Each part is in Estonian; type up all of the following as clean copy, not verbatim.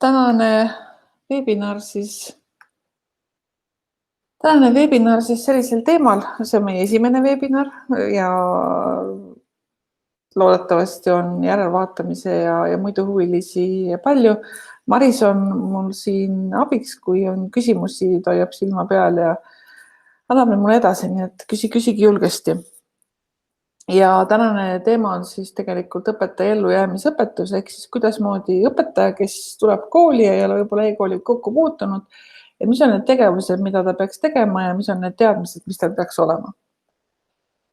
tänane veebinar siis sellisel teemal, see on meie esimene veebinar ja loodetavasti on järelvaatamise ja muidu huvilisi palju. Maris on mul siin abiks, kui on küsimusi, ta hoiab silma peal ja annab need mulle edasi, nii et küsigi julgesti. Ja tänane teema on siis tegelikult õpetaja ellujäämisõpetus ehk siis kuidasmoodi õpetaja, kes tuleb kooli ja ei ole võib-olla e-kooliga kokku puutunud, ja mis on need tegevused, mida ta peaks tegema ja mis on need teadmised, mis tal peaks olema.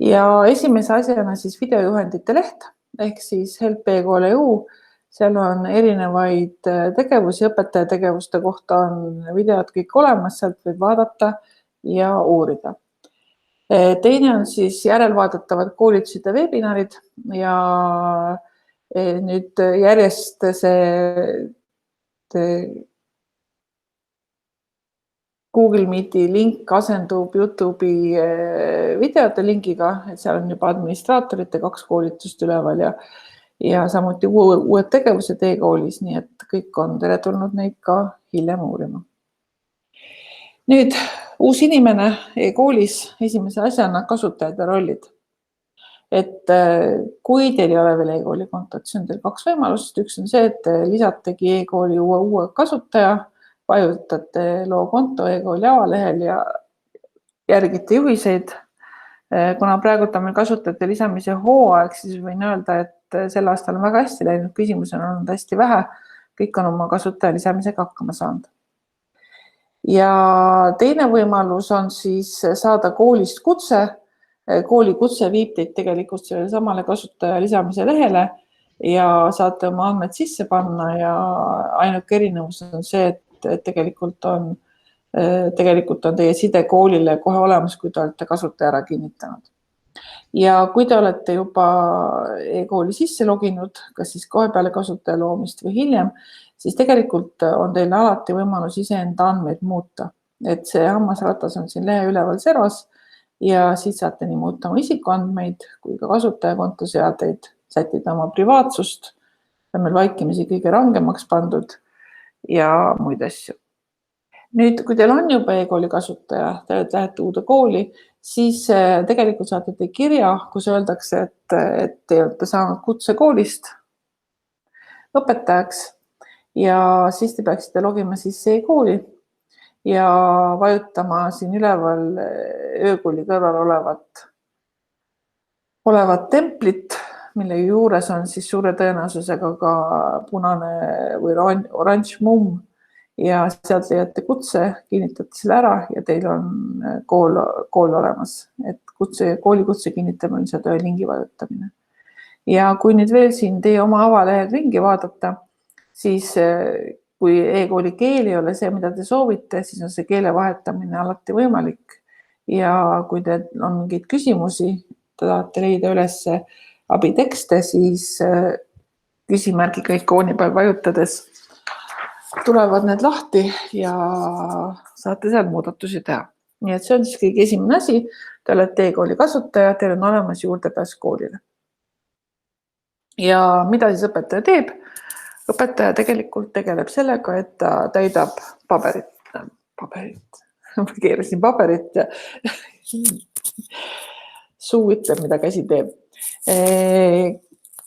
Ja esimese asjana siis videojuhendite leht ehk siis help.e-kool.eu. Seal on erinevaid tegevusi, õpetaja tegevuste kohta on videod kõik olemas, sealt võib vaadata ja uurida. Teine on siis järelvaadatavad koolitused ja webinarid ja nüüd järjest see Google Meeti link asendub YouTube'i videote linkiga, et seal on juba administraatorite 2 koolitust üleval ja samuti uued tegevused e-koolis, nii et kõik on teretulnud neid ka hiljem uurima. Nüüd uus inimene e-koolis esimese asjana kasutajad ja rollid. Et kui teil ei ole veel e-kooli kontot, siis on teil 2 võimalust. Üks on see, et lisategi e-kooli uue kasutaja, vajutate loo konto e-kooli avalehel ja järgite juhiseid. Kuna praegu on meil kasutajate lisamise hooaeg, siis võin öelda, et sel aastal on väga hästi läinud, küsimusi on olnud hästi vähe, kõik on oma kasutaja lisamisega hakkama saanud. Ja teine võimalus on siis saada koolist kutse. Kooli kutse viib teid tegelikult selle samale kasutaja lisamise lehele ja saate oma andmed sisse panna ja ainuke erinevus on see, et tegelikult on teie side koolile kohe olemas, kui te olete kasutaja ära kinnitanud. Ja kui te olete juba e-kooli sisse loginud, kas siis kohe peale kasutaja loomist või hiljem, siis tegelikult on teil alati võimalus iseenda andmeid muuta. Et see hammasratas on siin lehe üleval servas ja siit saate nii muuta oma isikuandmeid kui ka kasutajakonto seadeid, sättida oma privaatsust, on meil vaikimisi kõige rangemaks pandud ja muid asju. Nüüd, kui teil on juba e-kooli kasutaja, te lähete uude kooli, siis tegelikult saate te kirja, kus öeldakse, et te olete saanud kutse koolist õpetajaks ja siis te peaksite logima sisse e-kooli ja vajutama siin üleval öökooli kõrval olevat templit, mille juures on siis suure tõenäosusega ka punane või oranž mumm ja sealt leiate kutse, kinnitate selle ära ja teil on kool olemas. Et kooli kutse kinnitamine on lihtsalt ühe lingi vajutamine. Ja kui nüüd veel siin teie oma avalehel ringi vaadata, siis kui e-kooli keel ei ole see, mida te soovite, siis on see keele vahetamine alati võimalik. Ja kui teil on mingeid küsimusi, te tahate leida üles abitekste, siis küsimärgiga ikooni peal vajutades tulevad need lahti ja saate seal muudatusi teha. Nii et see on siis kõige esimene asi. Te olete e-kooli kasutaja, teil on olemas juurdepääs koolile. Ja mida siis õpetaja teeb? Õpetaja tegelikult tegeleb sellega, et ta täidab paberit. Ma keerasin paberit ja suu ütleb, mida käsi teeb.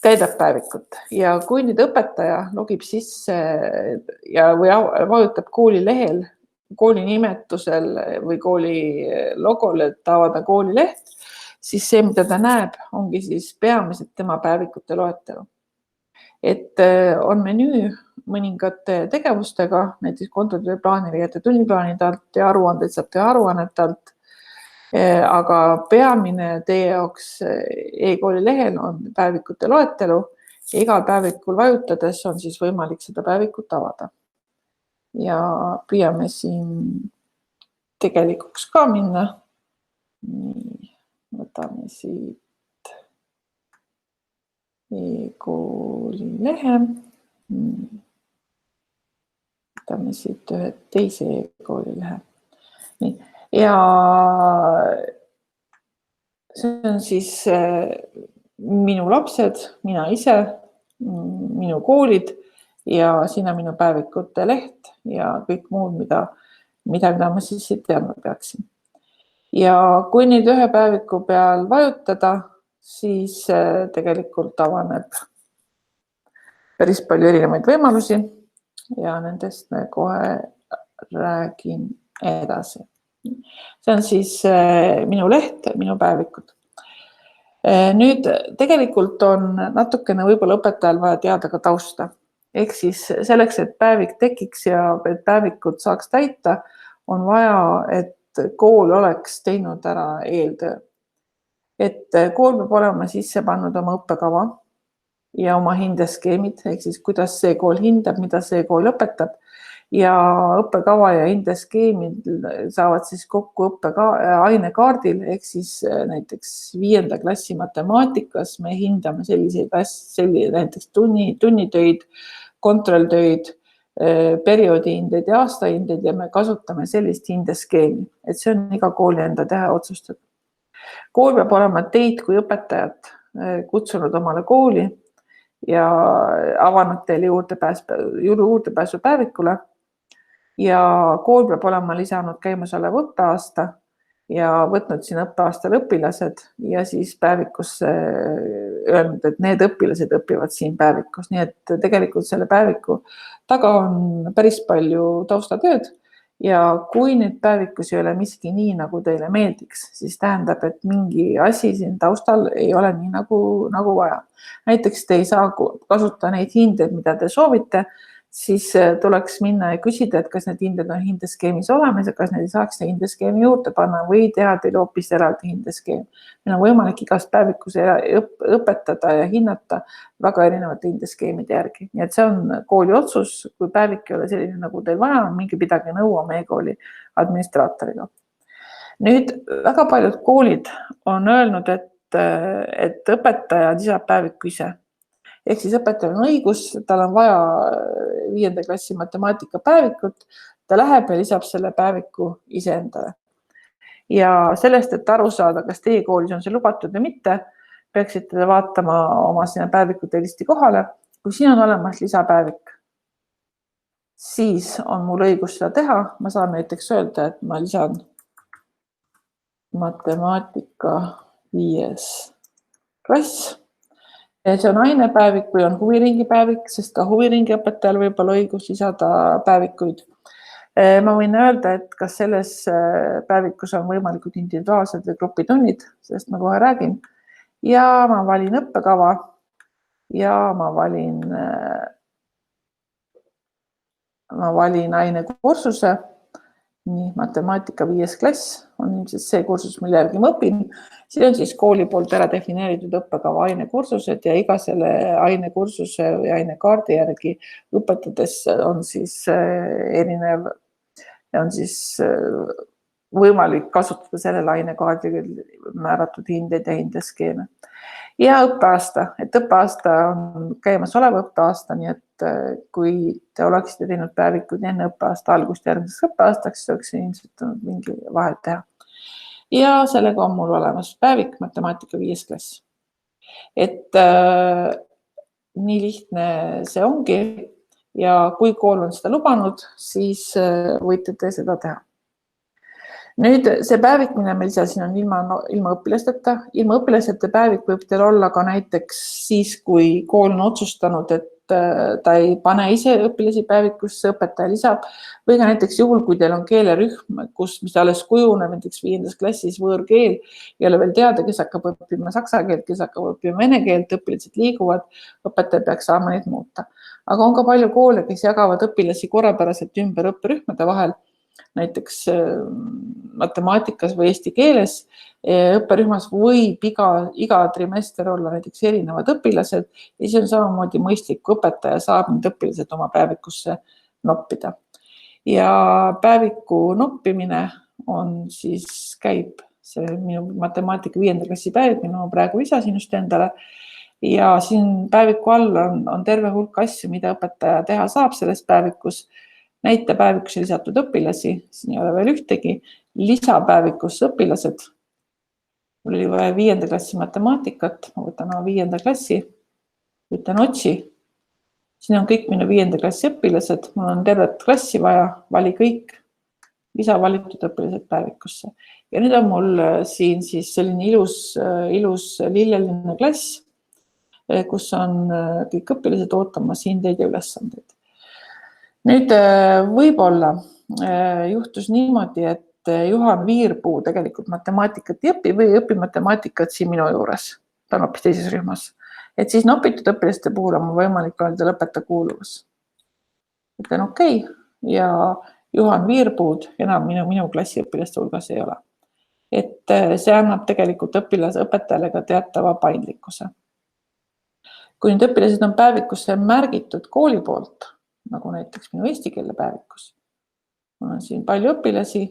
Täidab päevikut ja kui nüüd õpetaja logib sisse või vajutab kooli lehel, kooli nimetusel või kooli logol, et avada kooli leht, siis see, mida ta näeb, ongi siis peamiselt tema päevikute loetelu. Et on menüü mõningate tegevustega, näiteks kontotööplaani leiate tunniplaanide alt ja aruandeid saab teha aruannete alt. Aga peamine teie jaoks e-kooli lehel on päevikute loetelu ja igal päevikul vajutades on siis võimalik seda päevikut avada. Ja püüame siin tegelikuks ka minna. Nii, võtame siit e-kooli lehe. Võtame siit ühe teise e-kooli lehe. Nii. Ja see on siis minu lapsed, mina ise, minu koolid ja siin on minu päevikute leht ja kõik muud, mida ma siis teadma peaksin. Ja kui nüüd ühe päeviku peal vajutada, siis tegelikult avaneb päris palju erinevaid võimalusi ja nendest me kohe räägin edasi. See on siis minu leht, minu päevikud. Nüüd tegelikult on natukene võib-olla õpetajal vaja teada ka tausta. Ehk siis selleks, et päevik tekiks ja et päevikud saaks täita, on vaja, et kool oleks teinud ära eeltöö. Et kool peab olema sisse pannud oma õppekava ja oma hindeskeemid, ehk siis kuidas see kool hindab, mida see kool õpetab. Ja õppekava ja hindeskeemid saavad siis kokku ainekaardil, ehk siis näiteks 5. klassi matemaatikas me hindame näiteks tunnitöid, kontrolltöid, perioodihindeid ja aastahindeid ja me kasutame sellist hindeskeemi, et see on iga kooli enda teha otsustada. Kool peab olema teid kui õpetajat kutsunud omale kooli ja avanud teile juurdepääsu päevikule. Ja kool peab olema lisanud käimasoleva õppeaasta ja võtnud siin õppeaastal õpilased ja siis päevikusse öelnud, et need õpilased õpivad siin päevikus. Nii et tegelikult selle päeviku taga on päris palju taustatööd ja kui nüüd päevikus ei ole miski nii, nagu teile meeldiks, siis tähendab, et mingi asi siin taustal ei ole nii nagu vaja. Näiteks te ei saa kasutada neid hindeid, mida te soovite, siis tuleks minna ja küsida, et kas need hinded on hindeskeemis olemas ja kas need saaks hindeskeemi juurde panna või teha teile hoopis eraldi hindeskeem. Meil on võimalik igast päevikus õpetada ja hinnata väga erinevate hindeskeemide järgi. Nii et see on kooli otsus, kui päevik ei ole selline, nagu teil vaja on, minge pidage nõu oma e-kooli administraatoriga. Nüüd väga paljud koolid on öelnud, et õpetaja lisab päeviku ise. Ehk siis õpetajal on õigus, tal on vaja 5. klassi matemaatika päevikut, ta läheb ja lisab selle päeviku ise endale. Ja sellest, et aru saada, kas teie koolis on see lubatud või mitte, peaksite vaatama oma sinna päevikute listi kohale. Kui siin on olemas lisapäevik, siis on mul õigus seda teha. Ma saan näiteks öelda, et ma lisan matemaatika 5. klass. See on ainepäevik või on huviringipäevik, sest ka huviringiõpetajal võib olla õigus lisada päevikuid. Ma võin öelda, et kas selles päevikus on võimalikud individuaalsed või grupitunnid, sest ma kohe räägin. Ja ma valin õppekava ja ma valin ainekursuse. Nii, matemaatika 5. klass on ilmselt see kursus, mille järgi ma õpin. Siin on siis kooli poolt ära defineeritud õppekava ainekursused ja iga selle ainekursuse või ainekaardi järgi õpetades on siis erinev ja on siis võimalik kasutada sellele ainekaardil määratud hindeid ja hindeskeeme. Ja õppeaasta, et õppeaasta on käimasolev õppeaasta, nii et kui te oleksite teinud päevikud enne õppeaasta algust järgmiseks õppeaastaks, siis oleks ilmselt mingi vahet teha. Ja sellega on mul olemas päevik matemaatika 5. klass. Et nii lihtne see ongi ja kui kool on seda lubanud, siis võite te seda teha. Nüüd see päevik, mille ma lisasin, on ilma õpilasteta. Ilma õpilasteta päevik võib teil olla ka näiteks siis, kui kool on otsustanud, et ta ei pane ise õpilasi päevikusse, õpetaja lisab. Või ka näiteks juhul, kui teil on keelerühm, mis alles kujuneb, näiteks 5. klassis võõrkeel, ei ole veel teada, kes hakkab õppima saksa keelt, kes hakkab õppima vene keelt, õpilased liiguvad, õpetaja peaks saama neid muuta. Aga on ka palju koole, kes jagavad õpilasi korrapäraselt ümber õpperühmade vahel. Näiteks matemaatikas või eesti keeles õpperühmas võib iga trimester olla näiteks erinevad õpilased ja siis on samamoodi mõistlik, kui õpetaja saab need õpilased oma päevikusse noppida. Ja päeviku noppimine on siis käib see minu matemaatika 5. klassi päevik, mille ma praegu lisasin just endale. Ja siin päeviku all on terve hulk asju, mida õpetaja teha saab selles päevikus. Näitepäevikusse lisatud õpilasi, siin ei ole veel ühtegi, lisapäevikusse õpilased. Mul oli vaja 5. klassi matemaatikat, ma võtan 5. klassi, ütlen otsi Siin on kõik minu 5. klassi õpilased, mul on tervet klassi vaja, vali kõik, lisa valitud õpilased päevikusse. Ja nüüd on mul siin siis selline ilus lilleline klass, kus on kõik õpilased ootamas hindeid ja ülesandeid. Nüüd võib-olla juhtus niimoodi, et Juhan Viirpuu tegelikult matemaatikat ei õpi või õpi matemaatikat siin minu juures, ta on hoopis teises rühmas. Et siis nopitud õpilaste puhul on võimalik öelda lõpetaja kuuluvus. Ütlen okei, ja Juhan Viirpuud enam minu klassi õpilaste hulgas ei ole. Et see annab tegelikult õpetajale ka teatava paindlikkuse. Kui nüüd õpilased on päevikusse märgitud kooli poolt, nagu näiteks minu eesti keele päevikus, mul on siin palju õpilasi,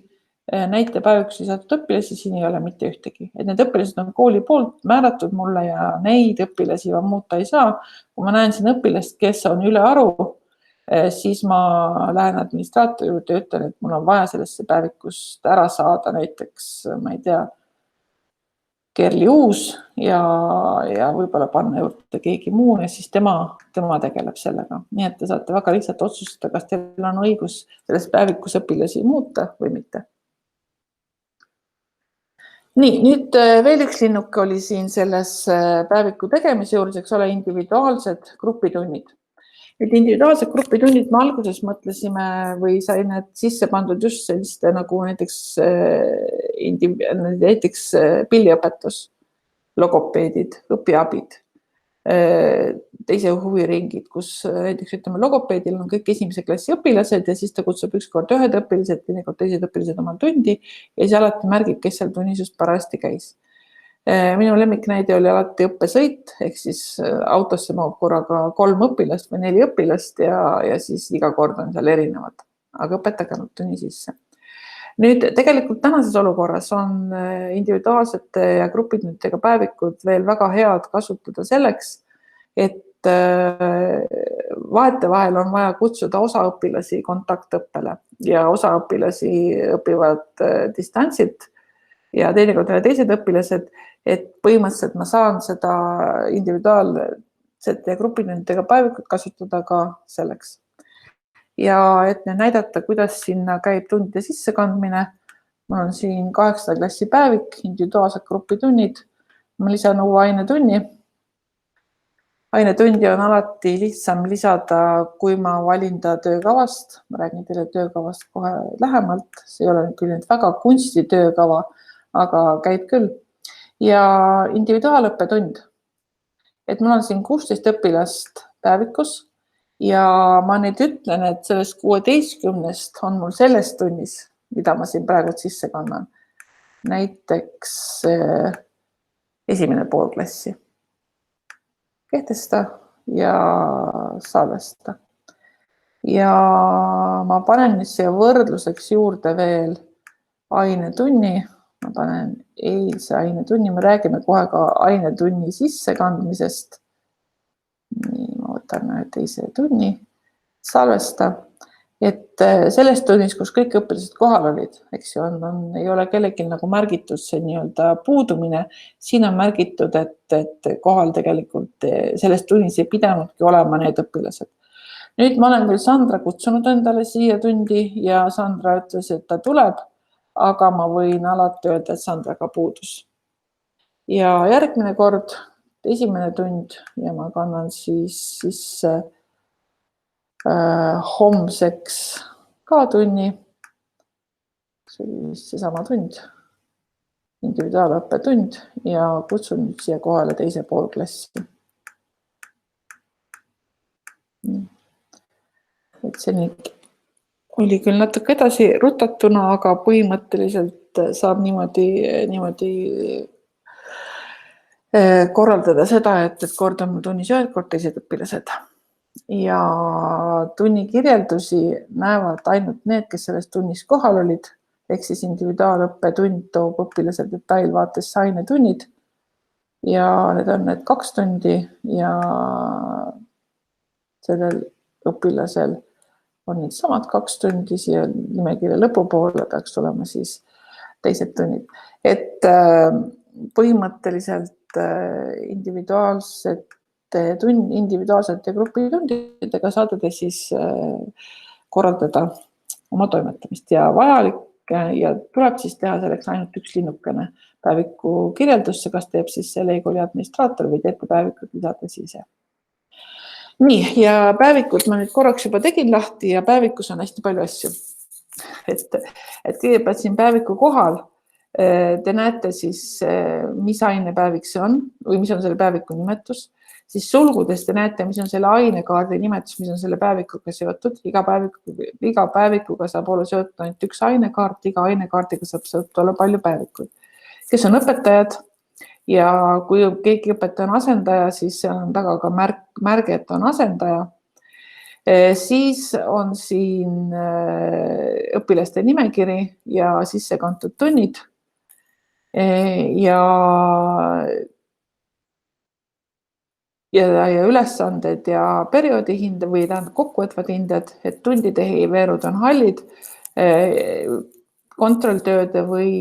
näitepäevikusse lisatud õpilasi, siin ei ole mitte ühtegi. Et need õpilased on kooli poolt määratud mulle ja neid õpilasi ma muuta ei saa. Kui ma näen siin õpilast, kes on üle aru, siis ma lähen administraatori juurde ja ütlen, et mul on vaja sellesse päevikust ära saada näiteks, ma ei tea, Kerli Uus ja võib-olla panna juurde keegi muu ja siis tema tegeleb sellega. Nii et te saate väga lihtsalt otsustada, kas teil on õigus selles päevikus õpilasi muuta või mitte. Nii, nüüd veel üks linnuk oli siin selles päeviku tegemise juures, eks ole, individuaalsed grupitunnid. Nüüd individuaalsed grupitunnid me alguses mõtlesime või sai need sisse pandud just selliste nagu näiteks pilliõpetus, logopeedid, õpiabid, teise huviringid, kus näiteks ütleme logopeedil on kõik 1. klassi õpilased ja siis ta kutsub ükskord ühed õpilased, teinekord teised õpilased omal tundi ja siis alati märgib, kes seal tunnis just parajasti käis. Minu lemmiknäide oli alati õppesõit, ehk siis autosse mahub korraga 3 õpilast või 4 õpilast ja siis iga kord on seal erinevad, aga õpetaja kannab tunni sisse. Nüüd tegelikult tänases olukorras on individuaalsete ja grupitundidega päevikud veel väga head kasutada selleks, et vahetevahel on vaja kutsuda osa õpilasi kontaktõppele ja osa õpilasi õpivad distantsilt ja teinekord teised õpilased, et põhimõtteliselt ma saan seda individuaalsete ja grupitundidega päevikut kasutada ka selleks. Ja et näidata, kuidas sinna käib tundide sissekandmine, mul on siin 8. klassi päevik, individuaalsed grupitunnid, ma lisan uue ainetunni. Ainetundi on alati lihtsam lisada, kui ma valin ta töökavast, ma räägin teile töökavast kohe lähemalt, see ei ole küll nüüd väga kunstitöökava, aga käib küll. Ja individuaalõppetund, et mul on siin 16 õpilast päevikus, ja ma nüüd ütlen, et sellest 16 on mul selles tunnis, mida ma siin praegu sisse kannan, näiteks 1. poolklassi. Kehtesta ja salvesta. Ja ma panen nüüd siia võrdluseks juurde veel ainetunni, ma panen eilse ainetunni, me räägime kohe ka ainetunni sissekandmisest. Nii, ma võtan ühe teise tunni, salvesta, et selles tunnis, kus kõik õpilased kohal olid, eks ju, ei ole kellelgi nagu märgitud see nii-öelda puudumine, siin on märgitud, et kohal tegelikult selles tunnis ei pidanudki olema need õpilased. Nüüd ma olen küll Sandra kutsunud endale siia tundi ja Sandra ütles, et ta tuleb, aga ma võin alati öelda, et Sandra ka puudus. Ja järgmine kord 1. tund ja ma kannan siis homseks ka tunni, see oli vist seesama tund, individuaalõppetund ja kutsun nüüd siia kohale 2. poolklassi. Et see nüüd oli küll natuke edasi rutatuna, aga põhimõtteliselt saab niimoodi korraldada seda, et kord on tunnis ühed, kord teised õpilased. Ja tunni kirjeldusi näevad ainult need, kes selles tunnis kohal olid, ehk siis individuaalõppetund toob õpilase detailvaatesse ainetunnid ja need on need 2 tundi ja sellel õpilasel on need samad 2 tundi, siia nimekirja lõpupoole peaks olema siis teised tunnid. Et põhimõtteliselt individuaalsed individuaalsete grupitundidega saate te siis korraldada oma toimetamist ja vajalik ja tuleb siis teha selleks ainult üks linnukene päeviku kirjeldusse, kas teeb siis selle e-kooli administraator või teeb päevikut lisades ise. Nii, ja päevikut ma nüüd korraks juba tegin lahti ja päevikus on hästi palju asju. Et kõigepealt siin päeviku kohal te näete siis, mis ainepäevik see on või mis on selle päeviku nimetus, siis sulgudes te näete, mis on selle ainekaardi nimetus, mis on selle päevikuga seotud. Iga päevikuga saab olla seotud ainult üks ainekaart, iga ainekaardiga saab seotud olla palju päevikuid, kes on õpetajad ja kui keegi õpetaja on asendaja, siis seal on taga ka märge, et on asendaja. Siis on siin õpilaste nimekiri ja sisse kantud tunnid ja ülesanded ja perioodihinde või kokkuvõtvad hinded, et tundide veerud on hallid, kontrolltööde või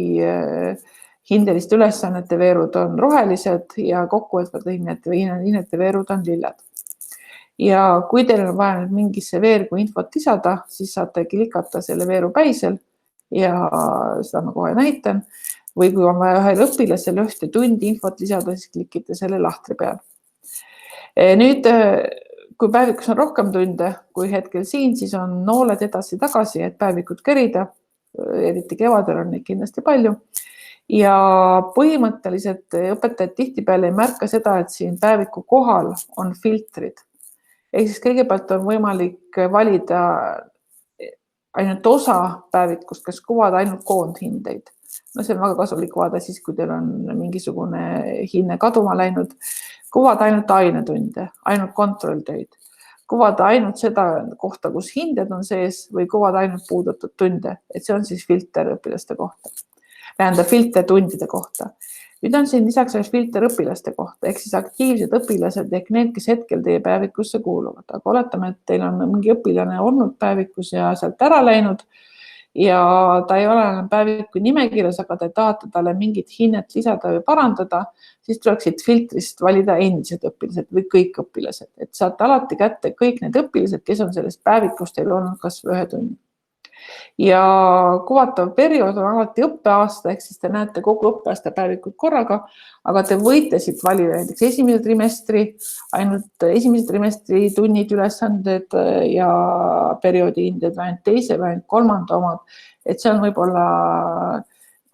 hindeliste ülesannete veerud on rohelised ja kokkuvõtvad hindete veerud on lilled. Ja kui teil on vaja mingisse veergu infot lisada, siis saate klikata selle veeru päisel ja seda ma kohe näitan. Või kui on vaja ühel õpilasel ühte tundi infot lisada, siis klikite selle lahtri peal. Nüüd, kui päevikus on rohkem tunde kui hetkel siin, siis on nooled edasi-tagasi, et päevikut kerida. Eriti kevadel on neid kindlasti palju. Ja põhimõtteliselt õpetajad tihtipeale ei märka seda, et siin päeviku kohal on filtrid. Ehk siis kõigepealt on võimalik valida ainult osa päevikust, kes kuvada ainult koondhindeid. No see on väga kasulik vaada siis, kui teil on mingisugune hinne kaduma läinud. Kuvada ainult ainetunde, ainult kontrolltöid. Kuvada ainult seda kohta, kus hinded on sees või kuvada ainult puudutud tunde. Et see on siis filter õpilaste kohta. Tähendab filter tundide kohta. Nüüd on siin lisaks filter õpilaste kohta, ehk siis aktiivsed õpilased ehk need, kes hetkel teie päevikusse kuuluvad. Aga oletame, et teil on mingi õpilane olnud päevikus ja sealt ära läinud ja ta ei ole enam päeviku nimekirjas, aga te tahate talle mingit hinnet lisada või parandada, siis tuleksid filtrist valida endised õpilased või kõik õpilased. Et saate alati kätte kõik need õpilased, kes on sellest päevikust teil olnud kas või ühe tunni. Ja kuvatav periood on alati õppeaasta, ehk siis te näete kogu õppeaasta päevikut korraga, aga te võite siit valida näiteks ainult esimese trimestri tunnid, ülesanded ja perioodihinded või ainult teise või ainult kolmanda omad. Et see on võib-olla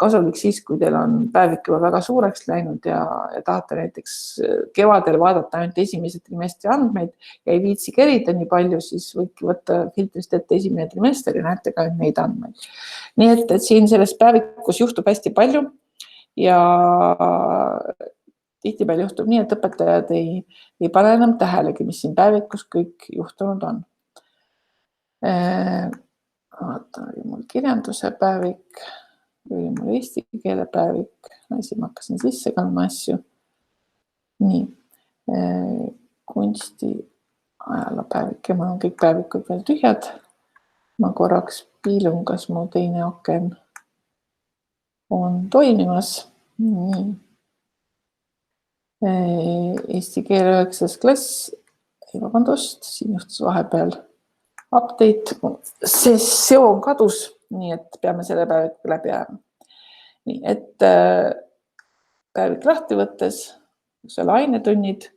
kasulik siis, kui teil on päevik juba väga suureks läinud ja tahate näiteks kevadel vaadata ainult esimese trimestri andmeid ja ei viitsi kerida nii palju, siis võidki võtta filtrist ette esimene trimester ja näete ka neid andmeid. Nii et siin selles päevikus juhtub hästi palju ja tihtipeal juhtub nii, et õpetajad ei pane enam tähelegi, mis siin päevikus kõik juhtunud on. Vaatan, oli mul kirjanduse päevik. Või mul eesti keele päevik, siis ma hakkasin sisse kandma asju. Nii, kunsti ajaloo päevik ja mul on kõik päevikud veel tühjad. Ma korraks piilun, kas mu teine aken on toimimas. Nii. Eesti keele 9. klass, vabandust, siin juhtus vahepeal update, sessioon kadus. Nii, et peame selle päeviku läbi ajama. Nii, et päevik lahti võttes, selle ainetunnid,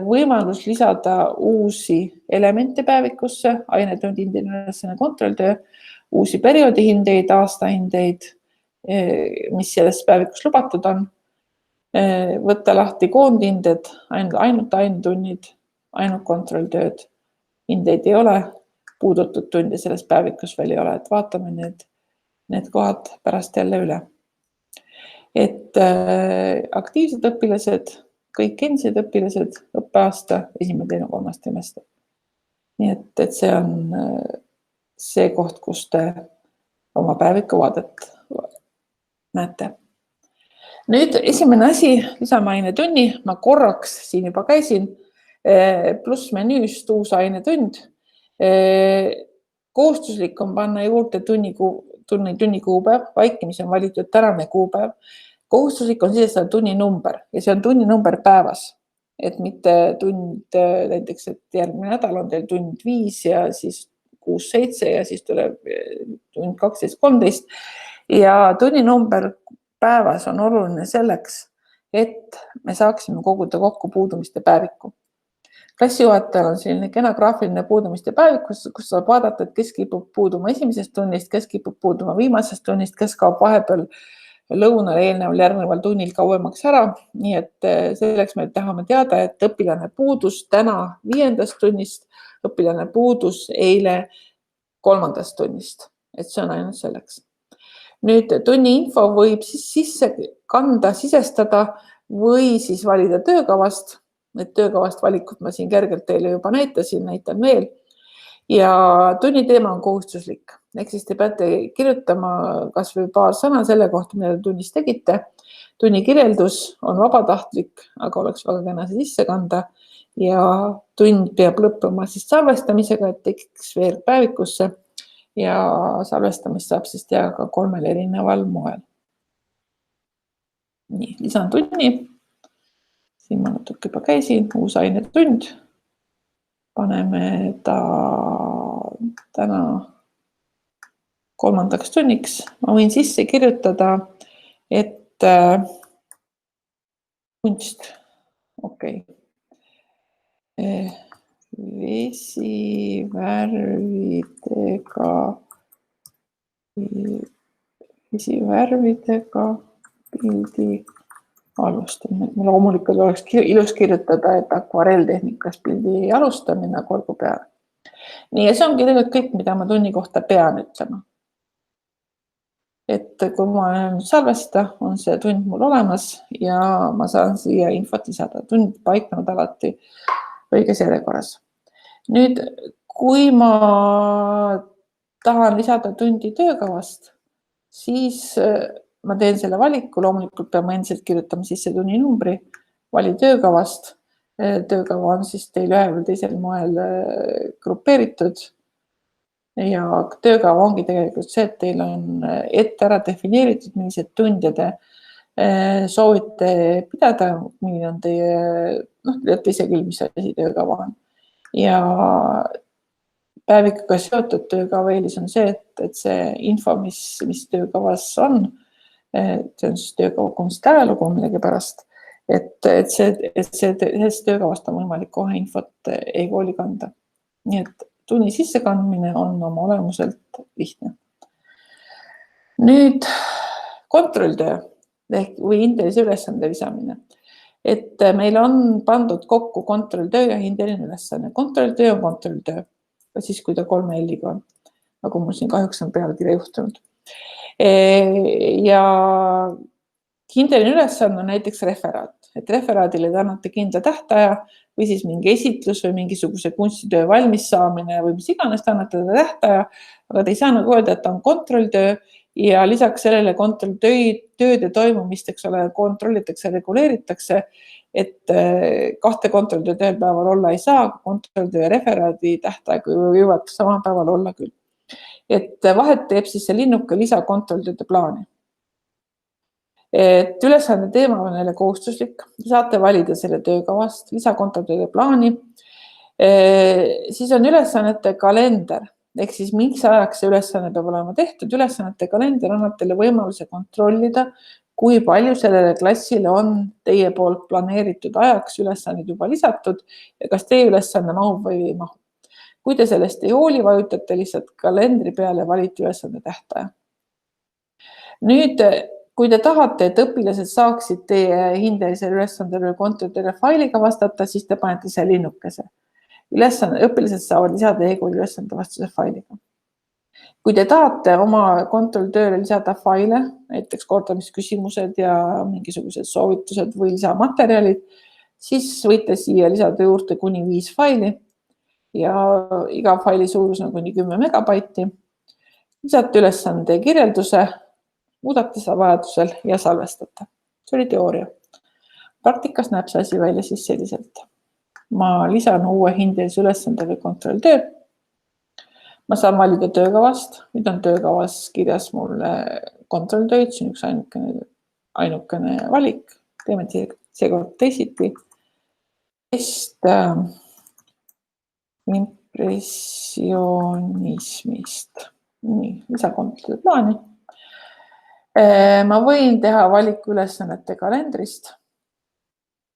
võimalus lisada uusi elemente päevikusse, ainetundide ülesande kontrolltöö, uusi perioodihindeid, aastahindeid, mis selles päevikus lubatud on, võtta lahti koondhinded, ainult ainetunnid, ainult kontrolltööd, hindeid ei ole, puudutud tunde selles päevikus veel ei ole, et vaatame need kohad pärast jälle üle. Et aktiivsed õpilased, kõik endised õpilased, õppeaasta, esimene, teine, kolmas trimester. Nii et see on see koht, kus te oma päeviku vaadet näete. Nüüd esimene asi, lisame ainetunni, ma korraks siin juba käisin, pluss menüüst uus ainetund. Kohustuslik on panna juurde tunni kuupäev, vaikimis on valitud tänane kuupäev. Kohustuslik on sisestada tunni number ja see on tunni number päevas. et mitte tund, näiteks, et järgmine nädal on teil tund 5 ja siis 6-7 ja siis tuleb tund 12-13 ja tunninumber päevas on oluline selleks, et me saaksime koguda kokku puudumiste päeviku. Klassijuhatajal on selline kena graafiline puudumiste päevik, kus saab vaadata, et kes kipub puuduma esimesest tunnist, kes kipub puuduma viimasest tunnist, kes kaob vahepeal lõunal eelneval järgneval tunnil kauemaks ära. Nii et selleks me tahame teada, et õpilane puudus täna 5. tunnist, õpilane puudus eile 3. tunnist, et see on ainult selleks. Nüüd tunni info võib siis sisse kanda, sisestada või siis valida töökavast. Need töökavast valikut ma siin kergelt teile juba näitasin, näitan veel. Ja tunni teema on kohustuslik. Ehk siis te peate kirjutama kas või paar sõna selle kohta, mida te tunnis tegite. Tunni kirjeldus on vabatahtlik, aga oleks väga kena see sisse kanda. Ja tund peab lõppema siis salvestamisega, et tekiks veel päevikusse. Ja salvestamist saab siis teha ka 3 erineval moel. Nii, lisan tunni. Siin ma natuke juba käisin, uus ainetund. Paneme ta täna 3. tunniks. Ma võin sisse kirjutada, et kunst, okei. Vesivärvidega pildi alustamine. Loomulikult oleks ilus kirjutada, et akvarelltehnikas pildi alustamine korgu peale. Nii, ja see ongi tegelikult kõik, mida ma tunni kohta pean ütlema. Et kui ma olen salvesta, on see tund mul olemas ja ma saan siia infot lisada. Tund paiknevad alati õiges järjekorras. Nüüd, kui ma tahan lisada tundi töökavast, siis ma teen selle valiku, loomulikult pean ma endiselt kirjutama sisse tunni numbri, vali töökavast. Töökava on siis teil ühel või teisel moel grupeeritud ja töökava ongi tegelikult see, et teil on ette ära defineeritud, millised tunde te soovite pidada, milline on teie, teate ise küll, mis asi töökava on. Ja päevikuga seotud töökava eelis on see, et see info, mis töökavas on, see on siis töökava kunstiajalugu millegi pärast, et sellest töökavast on võimalik kohe infot e-kooli kanda. Nii et tunni sissekandmine on oma olemuselt lihtne. Nüüd kontrolltöö või hindelise ülesande lisamine. Et meil on pandud kokku kontrolltöö ja hindeline ülesanne. Kontrolltöö on kontrolltöö, siis kui ta 3 L-iga on, nagu mul siin kahjuks on pealkirja juhtunud. Ja hindeline ülesanne on näiteks referaat, et referaadile te annate kindla tähtaja või siis mingi esitlus või mingisuguse kunstitöö valmis saamine või mis iganes te annate teda tähtaja, aga te ei saa nagu öelda, et ta on kontrolltöö ja lisaks sellele kontrolltööde toimumist, eks ole, kontrollitakse, reguleeritakse, et 2 kontrolltööd ühel päeval olla ei saa, kontrolltöö ja referaadi tähtaeg võivad samal päeval olla küll. Et vahet teeb siis see linnuke lisakontrolltööde plaani. Et ülesande teema on jälle kohustuslik, saate valida selle töökavast, lisakontrolltööde plaani. Siis on ülesannete kalender, ehk siis miks ajaks see ülesanne peab olema tehtud. Ülesannete kalender annab teile võimaluse kontrollida, kui palju sellele klassile on teie poolt planeeritud ajaks ülesanded juba lisatud ja kas teie ülesanne mahub või ei mahu. Kui te sellest ei hooli, vajutate lihtsalt kalendri peale ja valite ülesande tähtaja. Nüüd, kui te tahate, et õpilased saaksid teie hindelisele ülesandele või kontrolltööle failiga vastata, siis te panete see linnukese. Õpilased saavad lisada e-kooli ülesande vastuse failiga. Kui te tahate oma kontrolltööle lisada faile, näiteks kordamisküsimused ja mingisugused soovitused või lisamaterjalid, siis võite siia lisada juurde kuni 5 faili ja iga faili suurus on kuni 10 megabaiti. Lisate ülesande kirjelduse, muudate seda vajadusel ja salvestate. See oli teooria. Praktikas näeb see asi välja siis selliselt. Ma lisan uue hindelise ülesande või kontrolltöö. Ma saan valida töökavast. Nüüd on töökavas kirjas mulle kontrolltööd, see on üks ainukene valik. Teeme seekord teisiti. impressionismist. Nii, lisakontrolli plaani. Ma võin teha valikuülesannete kalendrist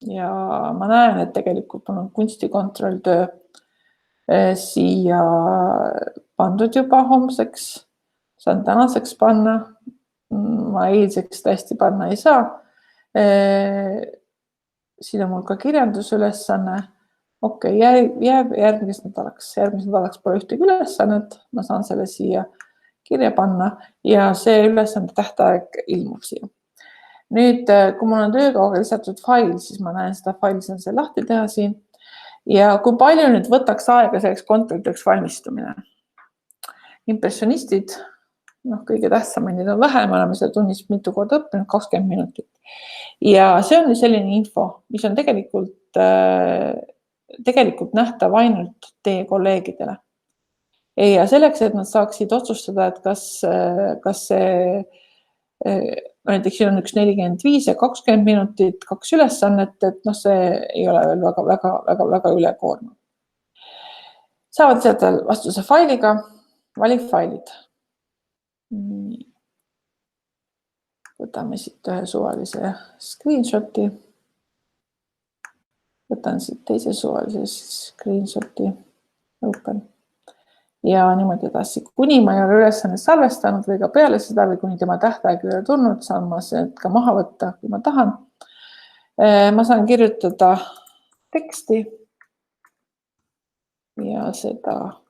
ja ma näen, et tegelikult mul on kunstikontrolltöö siia pandud juba homseks, saan tänaseks panna, ma eilseks tõesti panna ei saa. Siin on mul ka kirjandusülesanne. Okei, jääb järgmiseks nädalaks pole ühtegi ülesannet, ma saan selle siia kirja panna ja see ülesande tähtaeg ilmub siia. Nüüd, kui mul on töökauga lisatud fail, siis ma näen seda faili, saan selle lahti teha siin. Ja kui palju nüüd võtaks aega selleks kontrolltööks valmistumine? Impressionistid, kõige tähtsamad need on vähe, me oleme seda tunnis mitu korda õppinud, 20 minutit. Ja see on selline info, mis on tegelikult nähtav ainult teie kolleegidele. Ja selleks, et nad saaksid otsustada, et kas see, näiteks siin on üks 45 ja 20 minutit, 2 ülesannet, et see ei ole veel väga ülekoormav. Saavad sealt vastuse failiga, valik failid. Võtame siit ühe suvalise screenshoti. Võtan siit teise suvalise screenshoti, open. Ja niimoodi edasi. Kuni ma ei ole ülesannet salvestanud või ka peale seda või kuni tema tähtaeg ei ole tulnud, saan ma seda ka maha võtta, kui ma tahan. Ma saan kirjutada teksti ja seda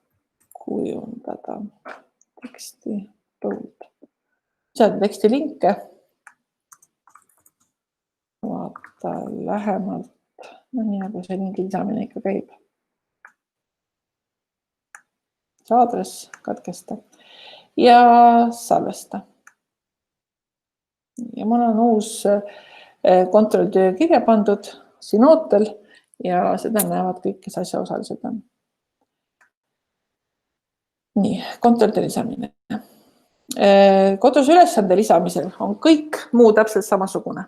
kujundada. Teksti, seada teksti linke. Vaata lähemalt. Nii nagu see lingi lisamine ikka käib. Aadress, katkesta ja salvesta. Ja mul on uus kontrolltöö kirja pandud siin ootel ja seda näevad kõik, kes asjaosalised on. Nii, kontrolltöö lisamine. Kodus ülesande lisamisel on kõik muu täpselt samasugune.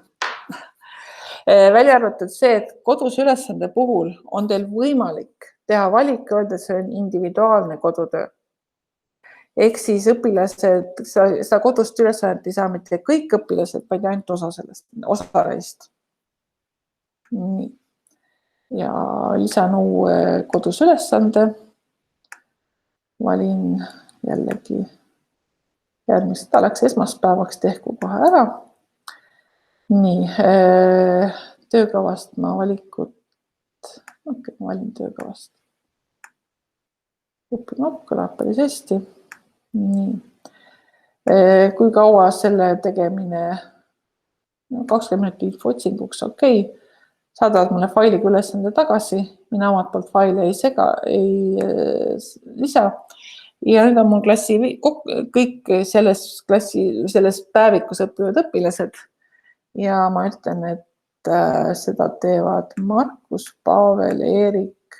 Välja arvatud see, et kodus ülesande puhul on teil võimalik teha valik, öelda, et see on individuaalne kodutöö. Ehk siis õpilased, seda kodust ülesannet ei saa mitte kõik õpilased, vaid ainult osa neist. Nii. Ja lisan uue kodus ülesande. Valin jällegi järgmiseks nädalaks esmaspäevaks tehku kohe ära. Nii, töökavast ma valikut, ma valin töökavast. Õppimap kõlab päris hästi. Nii. Kui kaua selle tegemine 20 minutit info-otsinguks, okei. Saadavad mulle failiga ülesande tagasi, mina omalt poolt faile ei lisa. Ja nüüd on mul klassi kõik selles päevikus õppivad õpilased. Ja ma ütlen, et seda teevad Markus, Pavel, Eerik,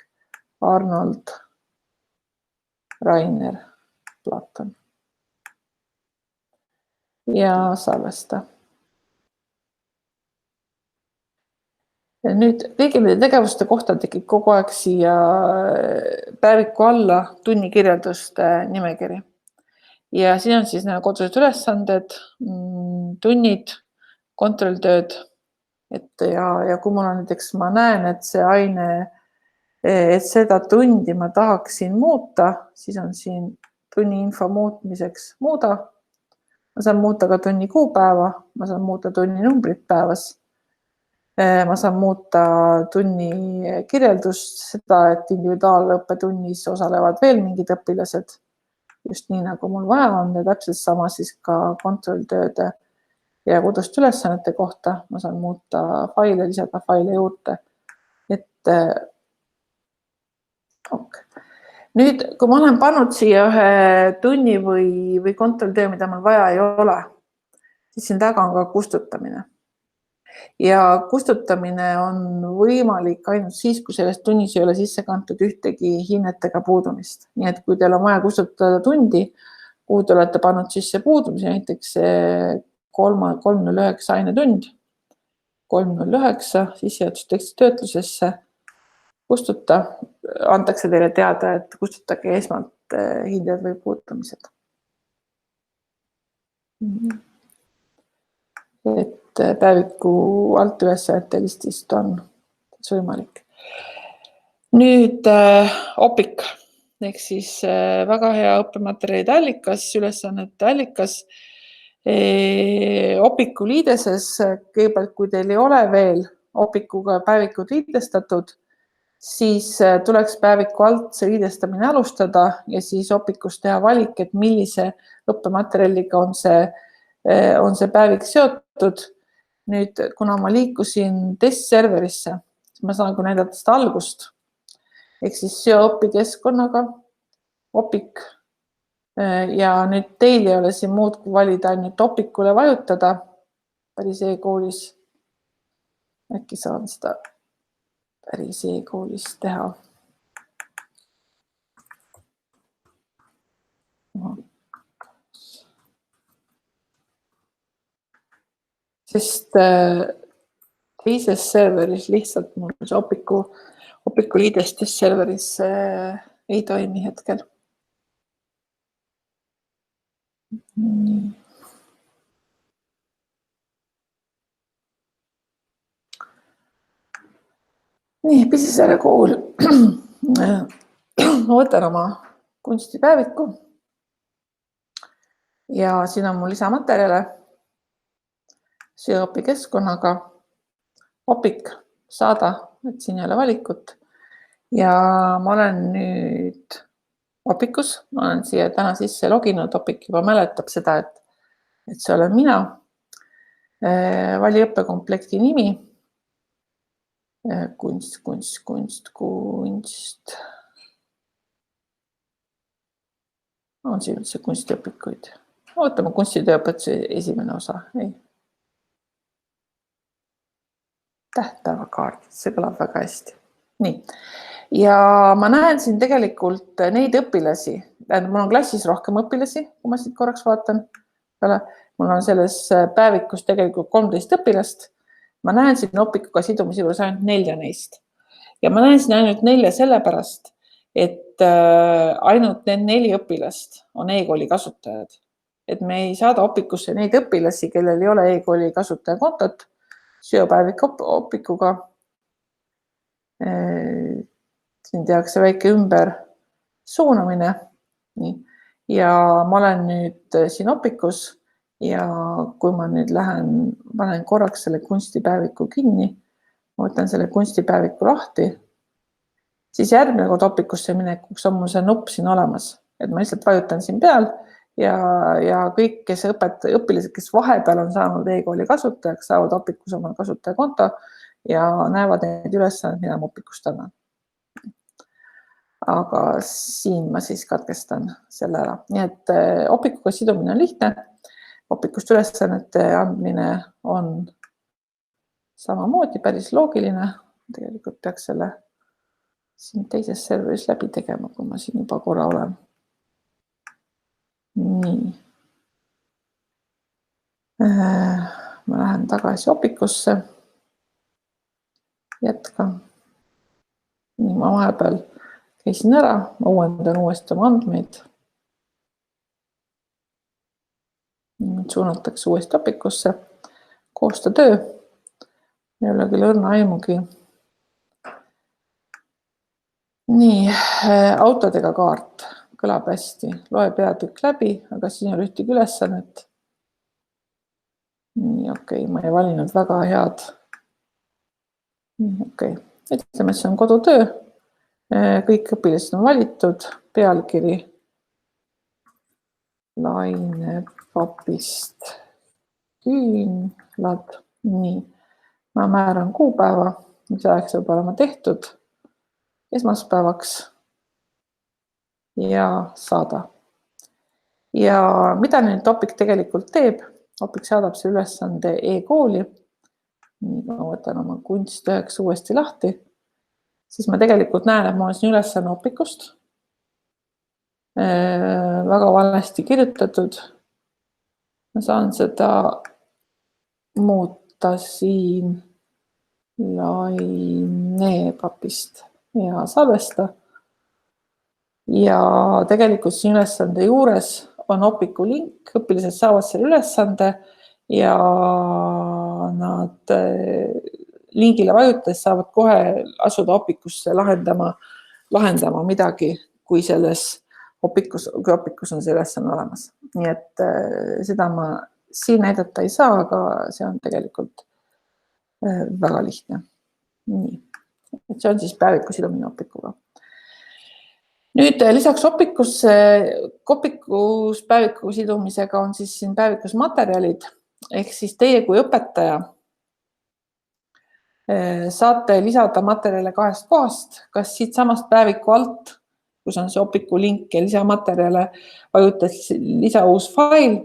Arnold, Rainer, Platon. Ja salvesta. Nüüd kõigi tegevuste kohta tekib kogu aeg siia päeviku alla tunnikirjelduste nimekiri. Ja siin on siis kodused ülesanded, tunnid, kontrolltööd. Ja kui mul on näiteks, ma näen, et see aine, et seda tundi ma tahaksin muuta, siis on siin tunni info muutmiseks muuda. Ma saan muuta ka tunni kuupäeva, ma saan muuta tunni numbrit päevas. Ma saan muuta tunni kirjeldust, seda, et individuaalõppetunnis osalevad veel mingid õpilased, just nii nagu mul vaja on ja täpselt sama siis ka kontrolltööde ja kodust ülesannete kohta. Ma saan muuta faile, lisada faile juurde. Nüüd, kui ma olen pannud siia ühe tunni või kontrolltöö, mida mul vaja ei ole, siis siin taga on ka kustutamine. Ja kustutamine on võimalik ainult siis, kui selles tunnis ei ole sisse kantud ühtegi hinnetega puudumist. Nii et kui teil on vaja kustutada tundi, kuhu te olete pannud sisse puudumisi, näiteks 309 ainetund, 309 sissejuhatusteksti töötlusesse, kustuta, antakse teile teada, et kustutage esmalt hinded või puutumised. Et päeviku alt ülesannete listist on võimalik. Nüüd OPIK ehk siis väga hea õppematerjalide allikas, ülesannete allikas. OPIK-u liideses, kõigepealt kui teil ei ole veel OPIK-uga päevikud liidestatud, siis tuleks päeviku alt see liidestamine alustada ja siis OPIK-us teha valik, et millise õppematerjaliga on see päevik seotud. Nüüd, kuna ma liikusin testserverisse, siis ma saan näidata seda algust. Ehk siis SEO õpikeskkonnaga, OPIK. Ja nüüd teil ei ole siin muud kui valida ainult OPIK-ule vajutada päris e-koolis. Äkki saan seda päris e-koolis teha. Sest teises serveris lihtsalt mul see OPIK-u liidestes serveris ei toimi hetkel. Nii, Pisisaare kool. Ma võtan oma kunstipäeviku ja siin on mul lisamaterjale SEO õpikeskkonnaga, OPIK, saada, et siin ei ole valikut. Ja ma olen nüüd OPIK-us, ma olen siia täna sisse loginud, OPIK juba mäletab seda, et see olen mina. Vali õppekomplekti nimi. Kunst. On siin üldse kunstiõpikuid? Võtame kunstitööõpetuse esimene osa. Ei. Tähtpäevakaart, see kõlab väga hästi. Nii. Ja ma näen siin tegelikult neid õpilasi, mul on klassis rohkem õpilasi, kui ma siit korraks vaatan. Mul on selles päevikus tegelikult 13 õpilast. Ma näen siin OPIK-uga sidumise juures ainult 4 neist. Ja ma näen siin ainult 4 sellepärast, et ainult need 4 õpilast on e-kooli kasutajad. Et me ei saada OPIK-usse neid õpilasi, kellel ei ole e-kooli kasutaja kontot, SEO-päevik OPIK-uga. Siin tehakse väike ümber suunamine. Ja ma olen nüüd siin OPIK-us ja kui ma nüüd panen korraks selle kunstipäeviku kinni, ma võtan selle kunstipäeviku lahti, siis järgmine kord OPIK-usse minekuks on mul see nupp siin olemas. Et ma lihtsalt vajutan siin peal ja kõik, kes õpilased, kes vahepeal on saanud e-kooli kasutajaks, saavad OPIK-us oma kasutajakonto ja näevad need ülesanded, mida ma OPIK-ust annan. Aga siin ma siis katkestan selle ära. Nii et OPIK-uga sidumine on lihtne. OPIK-ust ülesannete andmine on samamoodi päris loogiline. Tegelikult peaks selle siin teises serveris läbi tegema, kui ma siin juba korra olen. Nii. Ma lähen tagasi OPIK-usse. Jätkan. Nii, ma vahepeal käisin ära, ma uuendan uuesti oma andmeid. Suunatakse uuesti OPIK-usse. Koosta töö. Ei ole küll õrna aimugi. Nii, autodega kaart. Kõlab hästi. Loe peatükk läbi, aga siin ei ole ühtegi ülesannet. Nii, okei, ma ei valinud väga head. Nii, okei. Ütleme, see on kodutöö. Kõik õpilased on valitud, pealkiri Lainepapist küünlad. Nii, ma määran kuupäeva, mis ajaks võib olema tehtud esmaspäevaks ja saada. Ja mida nüüd OPIK tegelikult teeb? OPIK saadab see ülesande e-kooli. Nii, ma võtan oma kunst 9 uuesti lahti. Siis ma tegelikult näen, et ma olen siin ülesanne OPIK-ust. Väga valesti kirjutatud. Ma saan seda muuta siin Lainepapist. ja salvesta. Ja tegelikult siin ülesande juures on Opiku link, õpilased saavad selle ülesande ja nad lingile vajutades saavad kohe asuda Opikusse lahendama midagi, kui Opikus on see ülesanne olemas. Nii et seda ma siin näidata ei saa, aga see on tegelikult väga lihtne. Nii. Et see on siis päeviku sidumine Opikuga. Nüüd lisaks Opikus päeviku sidumisega on siis siin päevikus materjalid, ehk siis teie kui õpetaja saate lisada materjale 2 kohast, kas siit samast päeviku alt, kus on see Opiku link ja lisamaterjale, vajutades lisa uus fail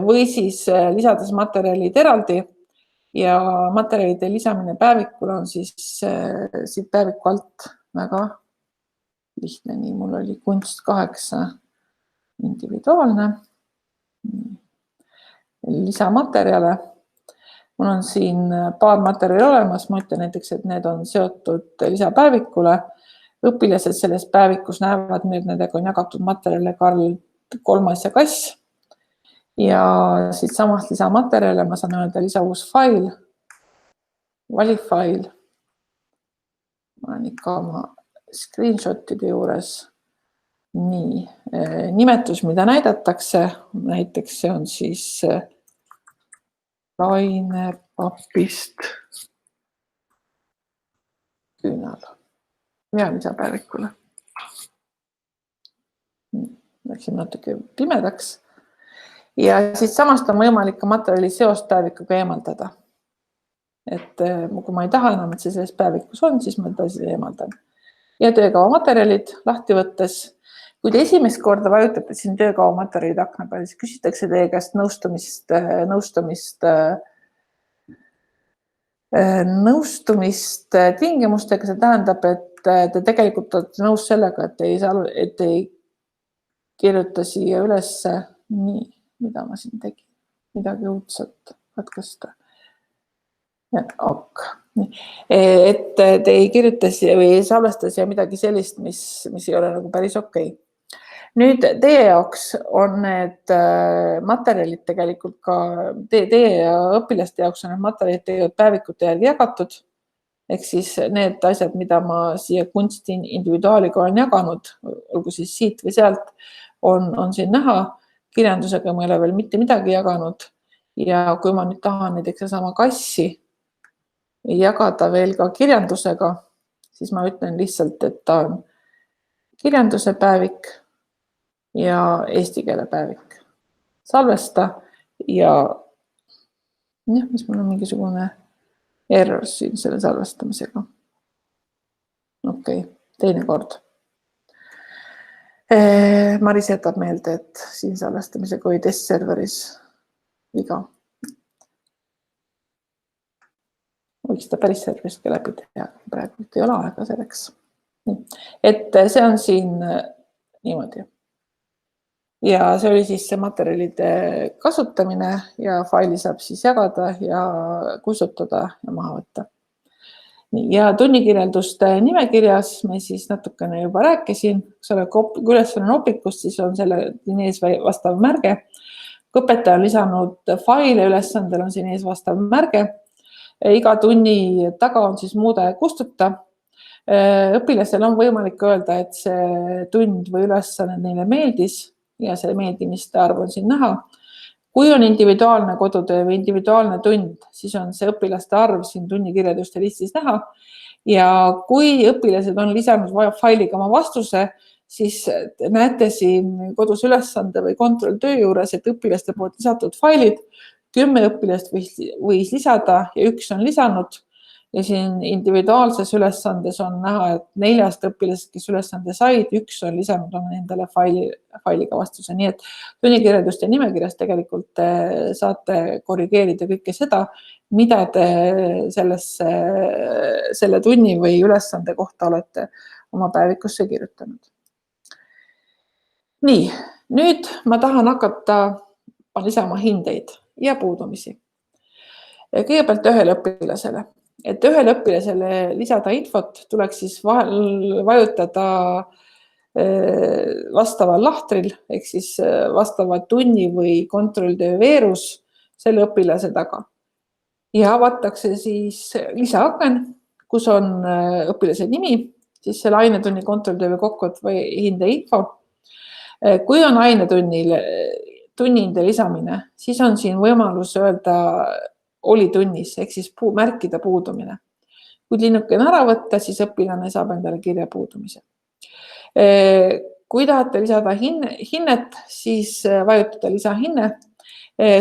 või siis lisades materjalid eraldi ja materjalide lisamine päevikule on siis siit päeviku alt väga lihtne. Nii, mul oli kunst 8 individuaalne. Lisamaterjale. Mul on siin paar materjali olemas. Ma ütlen näiteks, et need on seotud lisapäevikule. Õpilased selles päevikus näevad, nendega on jagatud materjale Karl Kolmas ja Kass. Ja siit samast lisamaterjale ma saan öelda lisa uus fail, valifail. Ma olen ikka oma screenshotide juures. Nii, nimetus, mida näidatakse, näiteks see on siis lainepapist küünal ja lisapäevikule. Läksin natuke pimedaks. Ja siis samast on võimalik ka materjali seost päevikuga eemaldada. Et kui ma ei taha enam, et see selles päevikus on, siis ma ta siis eemaldan. Ja töökava materjalid lahti võttes. Kui te esimest korda vajutate siin töökava materjalid akna peal, siis küsitakse teie käest nõustumist tingimustega. See tähendab, et te tegelikult olete nõus sellega, et ei kirjuta siia üles nii, mida ma siin tegin, midagi uudset katkesta. Ok. Et te ei kirjuta või ei salvesta siia midagi sellist, mis ei ole nagu päris okei. Nüüd teie jaoks on need materjalid tegelikult ka, teie ja õpilaste jaoks on need materjalid tegelikult päevikute järgi jagatud. Ehk siis need asjad, mida ma siia kunsti individuaaliga olen jaganud, olgu siis siit või sealt, on siin näha. Kirjandusega ma ei ole veel mitte midagi jaganud. Ja kui ma nüüd tahan näiteks sama kassi jagada veel ka kirjandusega, siis ma ütlen lihtsalt, et ta on kirjanduse päevik ja eesti keele päevik. Salvesta ja mis mul on mingisugune error siin selle salvestamisega. Okei, teine kord. Maris jätab meelde, et siin salvestamisega oli testserveris viga. Võiks ta päris serverist ka läbi teha, praegu ei ole aega selleks. Et see on siin niimoodi. Ja see oli siis see materjalide kasutamine ja faili saab siis jagada ja kustutada ja maha võtta. Ja tunnikirjelduste nimekirjas me siis natukene juba rääkisin, kui ülesanne on Opikust, siis on selle ees vastav märge. Kui õpetaja on lisanud faile ülesandel, on siin ees vastav märge. Iga tunni taga on siis muuda ja kustuta. Õpilasel on võimalik öelda, et see tund või ülesanne neile meeldis ja see meeldimiste arv on siin näha. Kui on individuaalne kodutöö või individuaalne tund, siis on see õpilaste arv siin tunnikirjelduste listis näha. Ja kui õpilased on lisanud failiga oma vastuse, siis näete siin kodus ülesande või kontrolltöö juures, et õpilaste poolt lisatud failid 10 õpilast võis lisada ja 1 on lisanud. Ja siin individuaalses ülesandes on näha, et 4 õpilased, kes ülesande said, 1 on lisanud endale failiga vastuse. Nii et tunnikirjelduste nimekirjas tegelikult saate korrigeerida kõike seda, mida te selle tunni või ülesande kohta olete oma päevikusse kirjutanud. Nii, nüüd ma tahan hakata lisama hindeid ja puudumisi. Kõigepealt ühele õpilasele. et ühele õpilasele lisada infot, tuleks siis vahel vajutada vastaval lahtril ehk siis vastava tunni või kontrolltöö veerus selle õpilase taga. Ja avatakse siis lisaaken, kus on õpilase nimi, siis selle ainetunni kontrolltöö või kokkuvõtte või hinde info. Kui on ainetunnil tunnihinde lisamine, siis on siin võimalus öelda oli tunnis ehk siis märkida puudumine. Kui linnuke on ära võtta, siis õpilane saab endale kirja puudumise. Kui tahate lisada hinnet, siis vajutada lisahinne.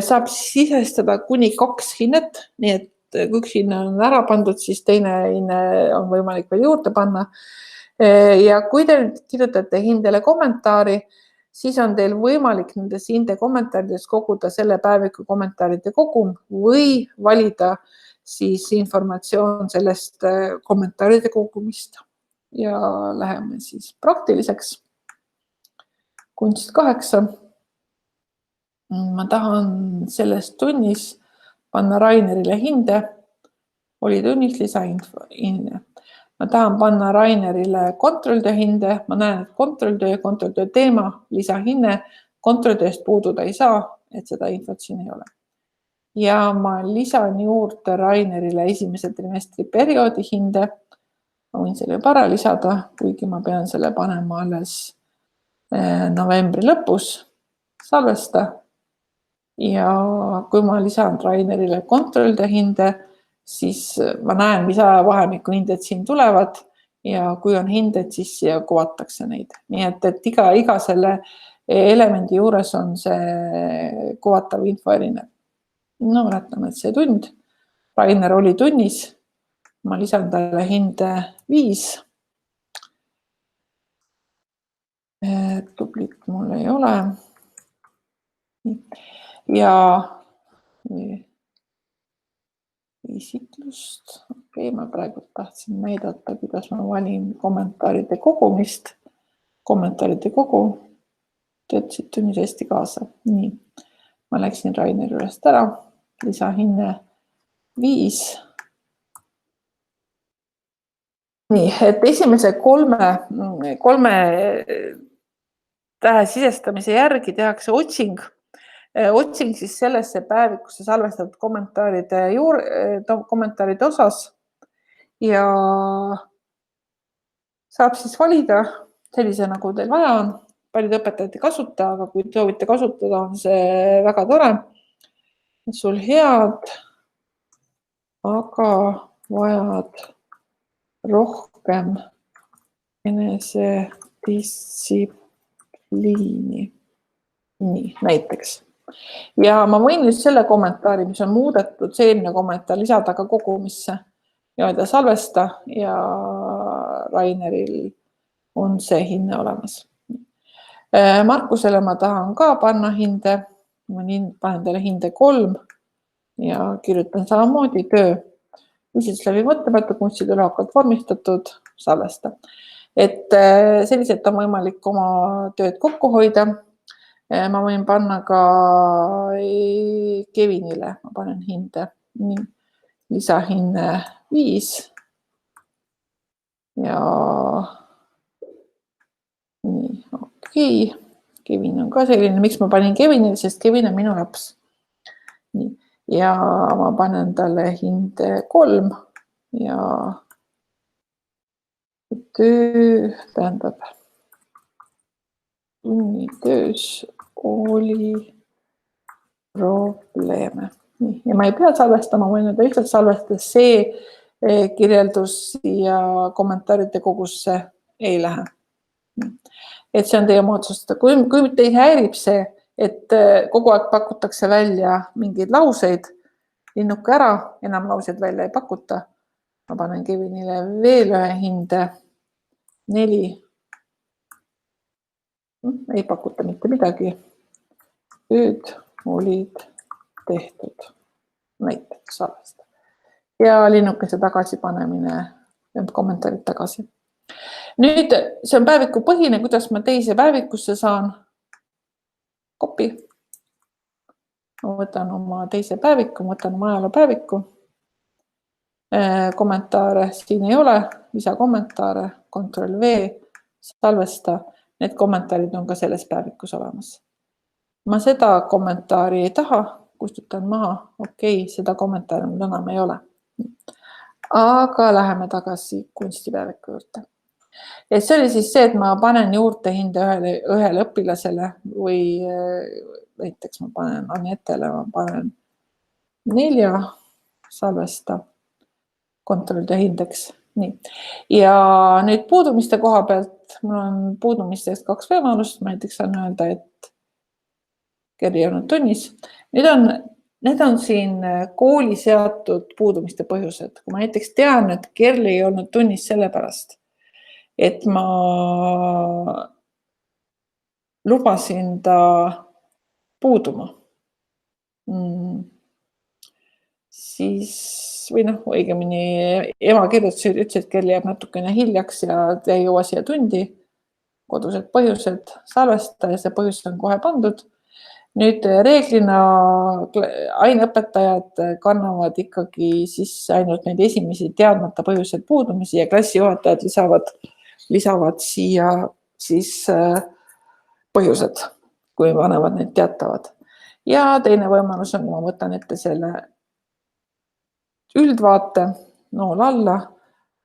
Saab sisestada kuni 2 hinnet, nii et kui üks hinne on ära pandud, siis teine hinne on võimalik veel juurde panna. Ja kui te kirjutate hindele kommentaari, siis on teil võimalik nendes hinde kommentaarides koguda selle päeviku kommentaaride kogum või valida siis informatsioon sellest kommentaaride kogumist. Ja läheme siis praktiliseks. Kunst 8. Ma tahan selles tunnis panna Rainerile hinde. Oli tunnis lisahinne. Ma tahan panna Rainerile kontrolltöö hinde. Ma näen, et kontrolltöö teema, lisahinne, kontrolltööst puududa ei saa, et seda infot siin ei ole. Ja ma lisan juurde Rainerile esimese trimestri perioodi hinde. Ma võin selle juba ära lisada, kuigi ma pean selle panema alles novembri lõpus salvesta. Ja kui ma lisan Rainerile kontrolltöö hinde, siis ma näen, mis ajavahemiku hinded siin tulevad ja kui on hinded, siis kuvatakse neid. Nii et iga selle elemendi juures on see kuvatav info erinev. No mäletame, et see tund. Rainer oli tunnis. Ma lisan talle hinde 5. Tublit mul ei ole. Ja esitlust. Okei, ma praegu tahtsin näidata, kuidas ma valin kommentaaride kogumist. Kommentaaride kogu. Töötasid tunnis hästi kaasa. Nii. Ma läksin Rainer ülest ära. Lisahinne 5. Nii, et esimese kolme tähe sisestamise järgi tehakse otsing. Otsing siis sellesse päevikusse salvestatud kommentaaride osas ja saab siis valida sellise, nagu teil vaja on. Paljud õpetajad ei kasuta, aga kui soovite kasutada, on see väga tore. Sul head, aga vajad rohkem enesedistsipliini. Nii, näiteks. Ja ma võin nüüd selle kommentaari, mis on muudetud, see eelmine kommentaar lisada ka kogumisse ja öelda salvesta ja Raineril on see hinne olemas. Markusele ma tahan ka panna hinde. Ma panen talle hinde 3 ja kirjutan samamoodi töö. Küsitlus läbi mõtlemata, kunstide ülakalt vormistatud, salvesta. Et selliselt on võimalik oma tööd kokku hoida. Ma võin panna ka Kevinile, ma panen hinde, lisahinne 5 ja nii, okei. Kevin on ka selline, miks ma panin Kevinile, sest Kevin on minu laps. Nii, ja ma panen talle hinde 3 ja töö, tähendab, töös oli probleeme. Ja ma ei pea salvestama, ma võin lihtsalt salvestada, see kirjeldus ja kommentaaride kogusse ei lähe. Et see on teie oma otsustada. Kui teid häirib see, et kogu aeg pakutakse välja mingeid lauseid, linnuke ära, enam lauseid välja ei pakuta. Ma panen Kevinile veel ühe hinde 4. Ei pakuta mitte midagi. Tööd olid tehtud. Näiteks salvesta. Ja linnukese tagasi panemine, kommentaarid tagasi. Nüüd see on päeviku põhine, kuidas ma teise päevikusse saan. Kopi. Ma võtan oma teise päeviku, võtan oma ajaloo päeviku. kommentaare siin ei ole, lisakommentaare, Ctrl V, salvesta. Need kommentaarid on ka selles päevikus olemas. Ma seda kommentaari ei taha, kustutan maha, okei, seda kommentaari mul enam ei ole. Aga läheme tagasi kunstipäeviku juurde. Ja see oli siis see, et ma panen juurde hinde ühele õpilasele või näiteks ma panen Anetele, ma panen 4, salvesta, Ctrl hindeks. Nii. Ja nüüd puudumiste koha pealt, mul on puudumistest 2 võimalust, ma näiteks saan öelda, et Kerli ei olnud tunnis. Need on siin kooli seatud puudumiste põhjused. Kui ma näiteks tean, et Kerli ei olnud tunnis sellepärast, et ma lubasin ta puuduma. Siis, või õigemini ema kirjutas, ütles, et Kerli jääb natukene hiljaks ja ta ei jõua siia tundi. Kodused põhjused salvesta ja see põhjus on kohe pandud. Nüüd reeglina aineõpetajad kannavad ikkagi sisse ainult neid esimesi teadmata põhjused puudumisi ja klassijuhatajad lisavad siia siis põhjused, kui vanemad neid teatavad. Ja teine võimalus on, kui ma võtan ette selle üldvaate, nool alla,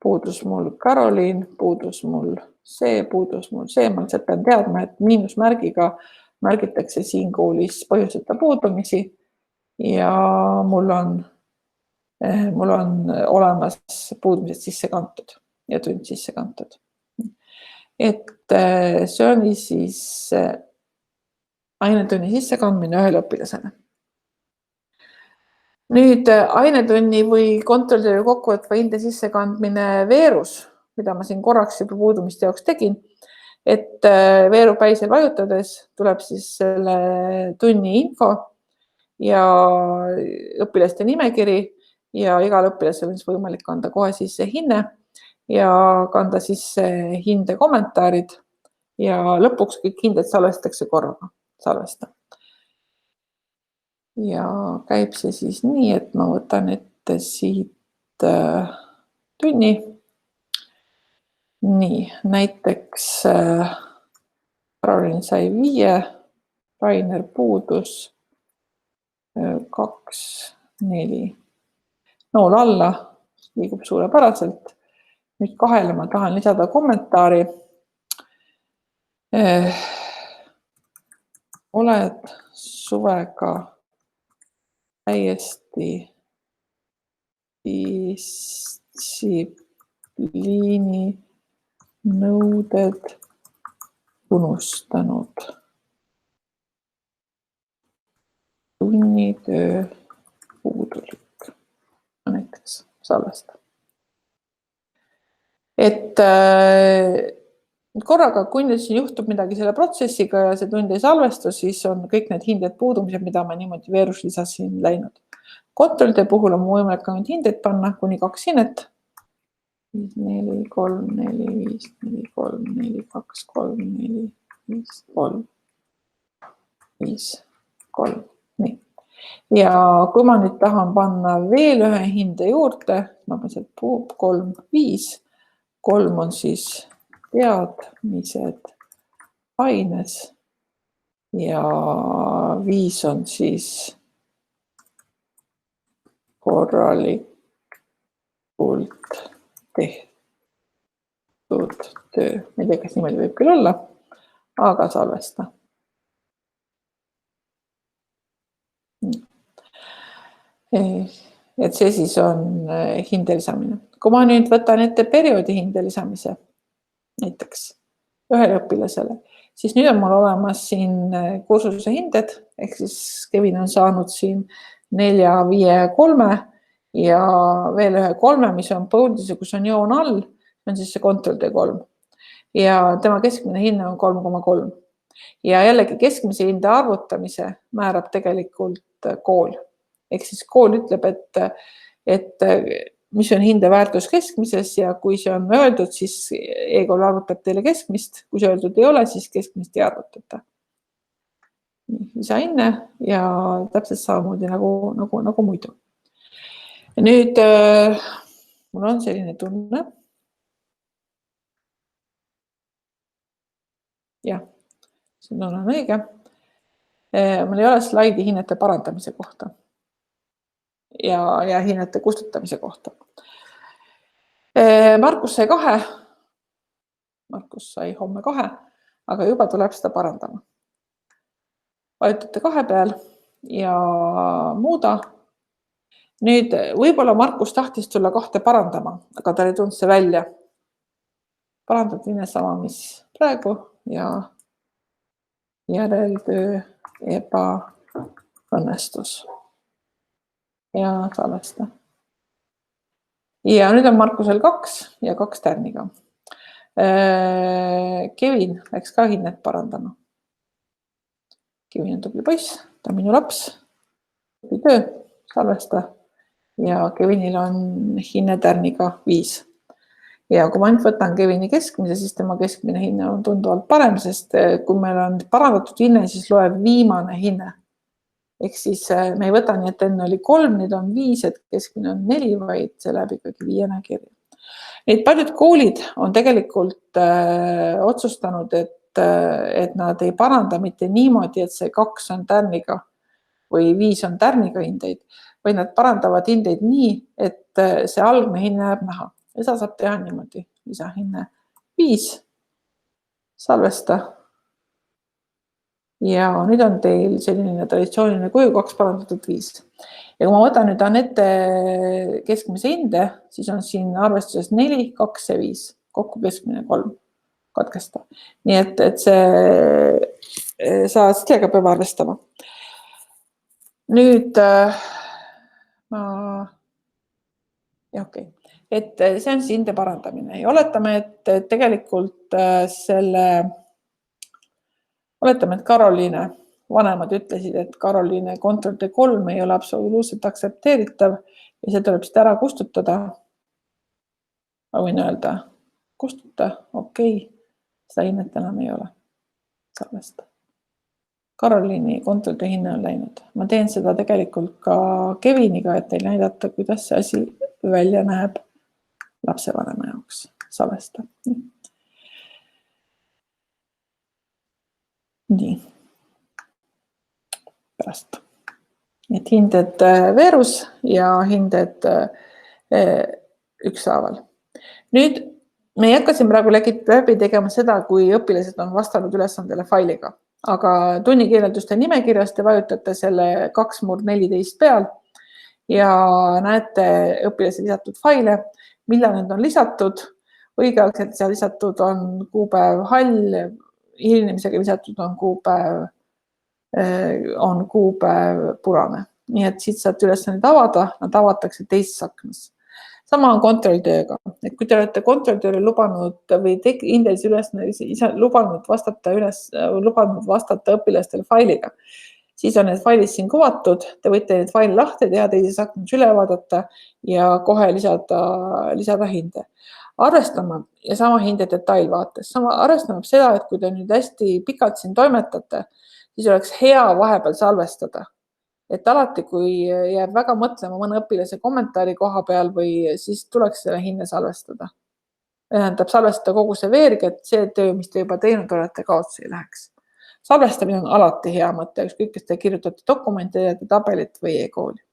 puudus mul Karoliin, puudus mul see, ma lihtsalt pean teadma, et miinusmärgiga märgitakse siin koolis põhjuseta puudumisi ja mul on olemas puudumised sisse kantud ja tund sisse kantud. Et see oli siis ainetunni sissekandmine ühele õpilasele. Nüüd ainetunni või kontrolltöö kokkuvõtva hinde sissekandmine veerus, mida ma siin korraks juba puudumiste jaoks tegin, et veeru päisel vajutades tuleb siis selle tunni info ja õpilaste nimekiri ja igal õpilasel on võimalik kanda kohe sisse hinne ja kanda sisse hinde kommentaarid ja lõpuks kõik hinded salvestatakse korraga, salvesta. Ja käib see siis nii, et ma võtan ette siit tunni. Nii, näiteks Karoliin sai 5, Rainer puudus 2, 4. Nool alla, liigub suurepäraselt. Nüüd 2 ma tahan lisada kommentaari. Oled suvega täiesti distsipliini nõuded unustanud. Tunnitöö puudulik. Näiteks salvesta. Et korraga, kui nüüd siin juhtub midagi selle protsessiga ja see tund ei salvestu, siis on kõik need hinded puudumised, mida ma niimoodi veerus lisasin läinud. Kontrolltöö puhul on võimalik ka nüüd hindeid panna kuni 2 hinnet. 4, 3, 4, 5, 4, 3, 4, 2, 3, 4, 5, 3, 5, 3. Nii. Ja kui ma nüüd tahan panna veel ühe hinde juurde, ma panen sealt 3, 5. 3 on siis teadmised aines ja 5 on siis korralikult tehtud töö. Ma ei tea, kas niimoodi võib küll olla, aga salvesta. Et see siis on hinde lisamine. Kui ma nüüd võtan ette perioodi hinde lisamise, näiteks ühele õpilasele, siis nüüd on mul olemas siin kursuse hinded, ehk siis Kevin on saanud siin 4, 5, 3 ja veel ühe 3, mis on põudise, kus on joon all, on siis see kontrolltöö 3. Ja tema keskmine hinne on 3,3. Ja jällegi keskmise hinde arvutamise määrab tegelikult kool. Ehk siis kool ütleb, et mis on hinde väärtus keskmises ja kui see on öeldud, siis e-kool arvutab teile keskmist. Kui see öeldud ei ole, siis keskmist ei arvutata. Lisahinne ja täpselt samamoodi nagu muidu. Nüüd mul on selline tunne. Jah, see on õige. Mul ei ole slaidi hinnete parandamise kohta ja hinnete kustutamise kohta. Markus sai 2. Markus sai homme 2, aga juba tuleb seda parandama. Vajutate 2 peal ja muuda. Nüüd võib-olla Markus tahtis tulla 2 parandama, aga ta ei tulnud see välja. Parandad hinne sama, mis praegu ja järeltöö ebaõnnestus. Ja salvesta. Ja nüüd on Markusel 2 ja 2 tärniga. Kevin läks ka hinnet parandama. Kevin on tubli poiss, ta on minu laps. Töö, salvesta. Ja Kevinil on hinne tärniga 5. Ja kui ma nüüd võtan Kevini keskmise, siis tema keskmine hinne on tunduvalt parem, sest kui meil on parandatud hinne, siis loeb viimane hinne. Ehk siis me ei võta nii, et enne oli 3, nüüd on 5, et keskmine on 4, vaid see läheb ikkagi 5 kirja. Need paljud koolid on tegelikult otsustanud, et nad ei paranda mitte niimoodi, et see 2 on tärniga või 5 on tärniga hindeid, või nad parandavad hindeid nii, et see algne hinne jääb näha. Ja seda saab teha niimoodi. Lisahinne 5, salvesta. Ja nüüd on teil selline traditsiooniline kuju 2 parandatud 5. Ja kui ma võtan nüüd Anette keskmise hinde, siis on siin arvestuses 4, 2 ja 5. Kokku keskmine 3 katkesta. Nii et see sa sellega peab arvestama. Nüüd et see on hinde parandamine ja oletame, et tegelikult oletame, et Karoliine vanemad ütlesid, et Karoliine Ctrl+D 3 ei ole absoluutselt aktsepteeritav ja see tuleb siit ära kustutada. Ma võin öelda, kustuta, okei, seda hinnet enam ei ole. Salvesta. Karoliini Ctrl+D hinne on läinud. Ma teen seda tegelikult ka Keviniga, et teil näidata, kuidas see asi välja näeb lapsevanema jaoks. Salvesta. Nii. Pärast. Et hinded veerus ja hinded ükshaaval. Nüüd me ei hakka siin praegu läbi tegema seda, kui õpilased on vastanud ülesandele failiga. Aga tunnikeelelduste nimekirjas te vajutate selle 2x14 peal ja näete õpilase lisatud faile, millal need on lisatud. Õigeaegselt seal lisatud on kuupäev hall, hilinemisega lisatud on kuupäev punane. Nii et siit saate ülesanded avada, nad avatakse teises aknas. Sama on Ctrl+D-ga. Et kui te olete Ctrl+D-le lubanud või indelis lubanud vastata õpilastele failiga, siis on need failid siin kuvatud. Te võite need faili lahti teha, teises aknas üle vaadata ja kohe lisada hinde. Arvestama ja sama hinde detailvaates. Arvestama seda, et kui te nüüd hästi pikalt siin toimetate, siis oleks hea vahepeal salvestada. Et alati, kui jääb väga mõtlema mõne õpilase kommentaari koha peal või siis tuleks selle hinne salvestada. Tähendab salvestada kogu see veerg, et see töö, mis te juba teinud olete, kaotsi ei läheks. Salvestamine on alati hea mõte, ükskõik, kes te kirjutate dokumente, tabelit või e-kooli.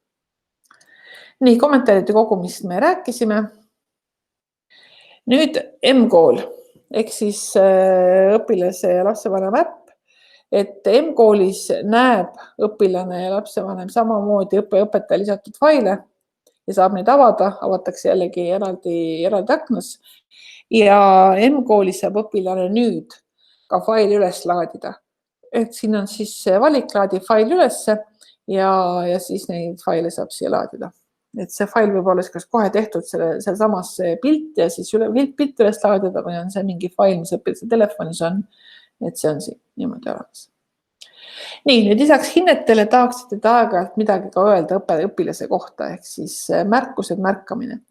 Nii, kommentaaride kogumist me rääkisime. Nüüd M-kool, ehk siis õpilase ja lapsevanema äpp. Et M-koolis näeb õpilane ja lapsevanem samamoodi õpetaja lisatud faile ja saab neid avada, avatakse jällegi eraldi aknas. Ja M-koolis saab õpilane nüüd ka faili üles laadida. Et siin on siis valik laadi fail ülesse ja siis neid faile saab siia laadida. Et see fail võib olla kas kohe tehtud seal samas pilt ja siis pilt üles laadida või on see mingi fail, mis õpilase telefonis on. Et see on siin niimoodi olemas. Nii, nüüd lisaks hinnetele tahaksite aeg-ajalt midagi ka öelda õpilase kohta, ehk siis märkused, märkamine.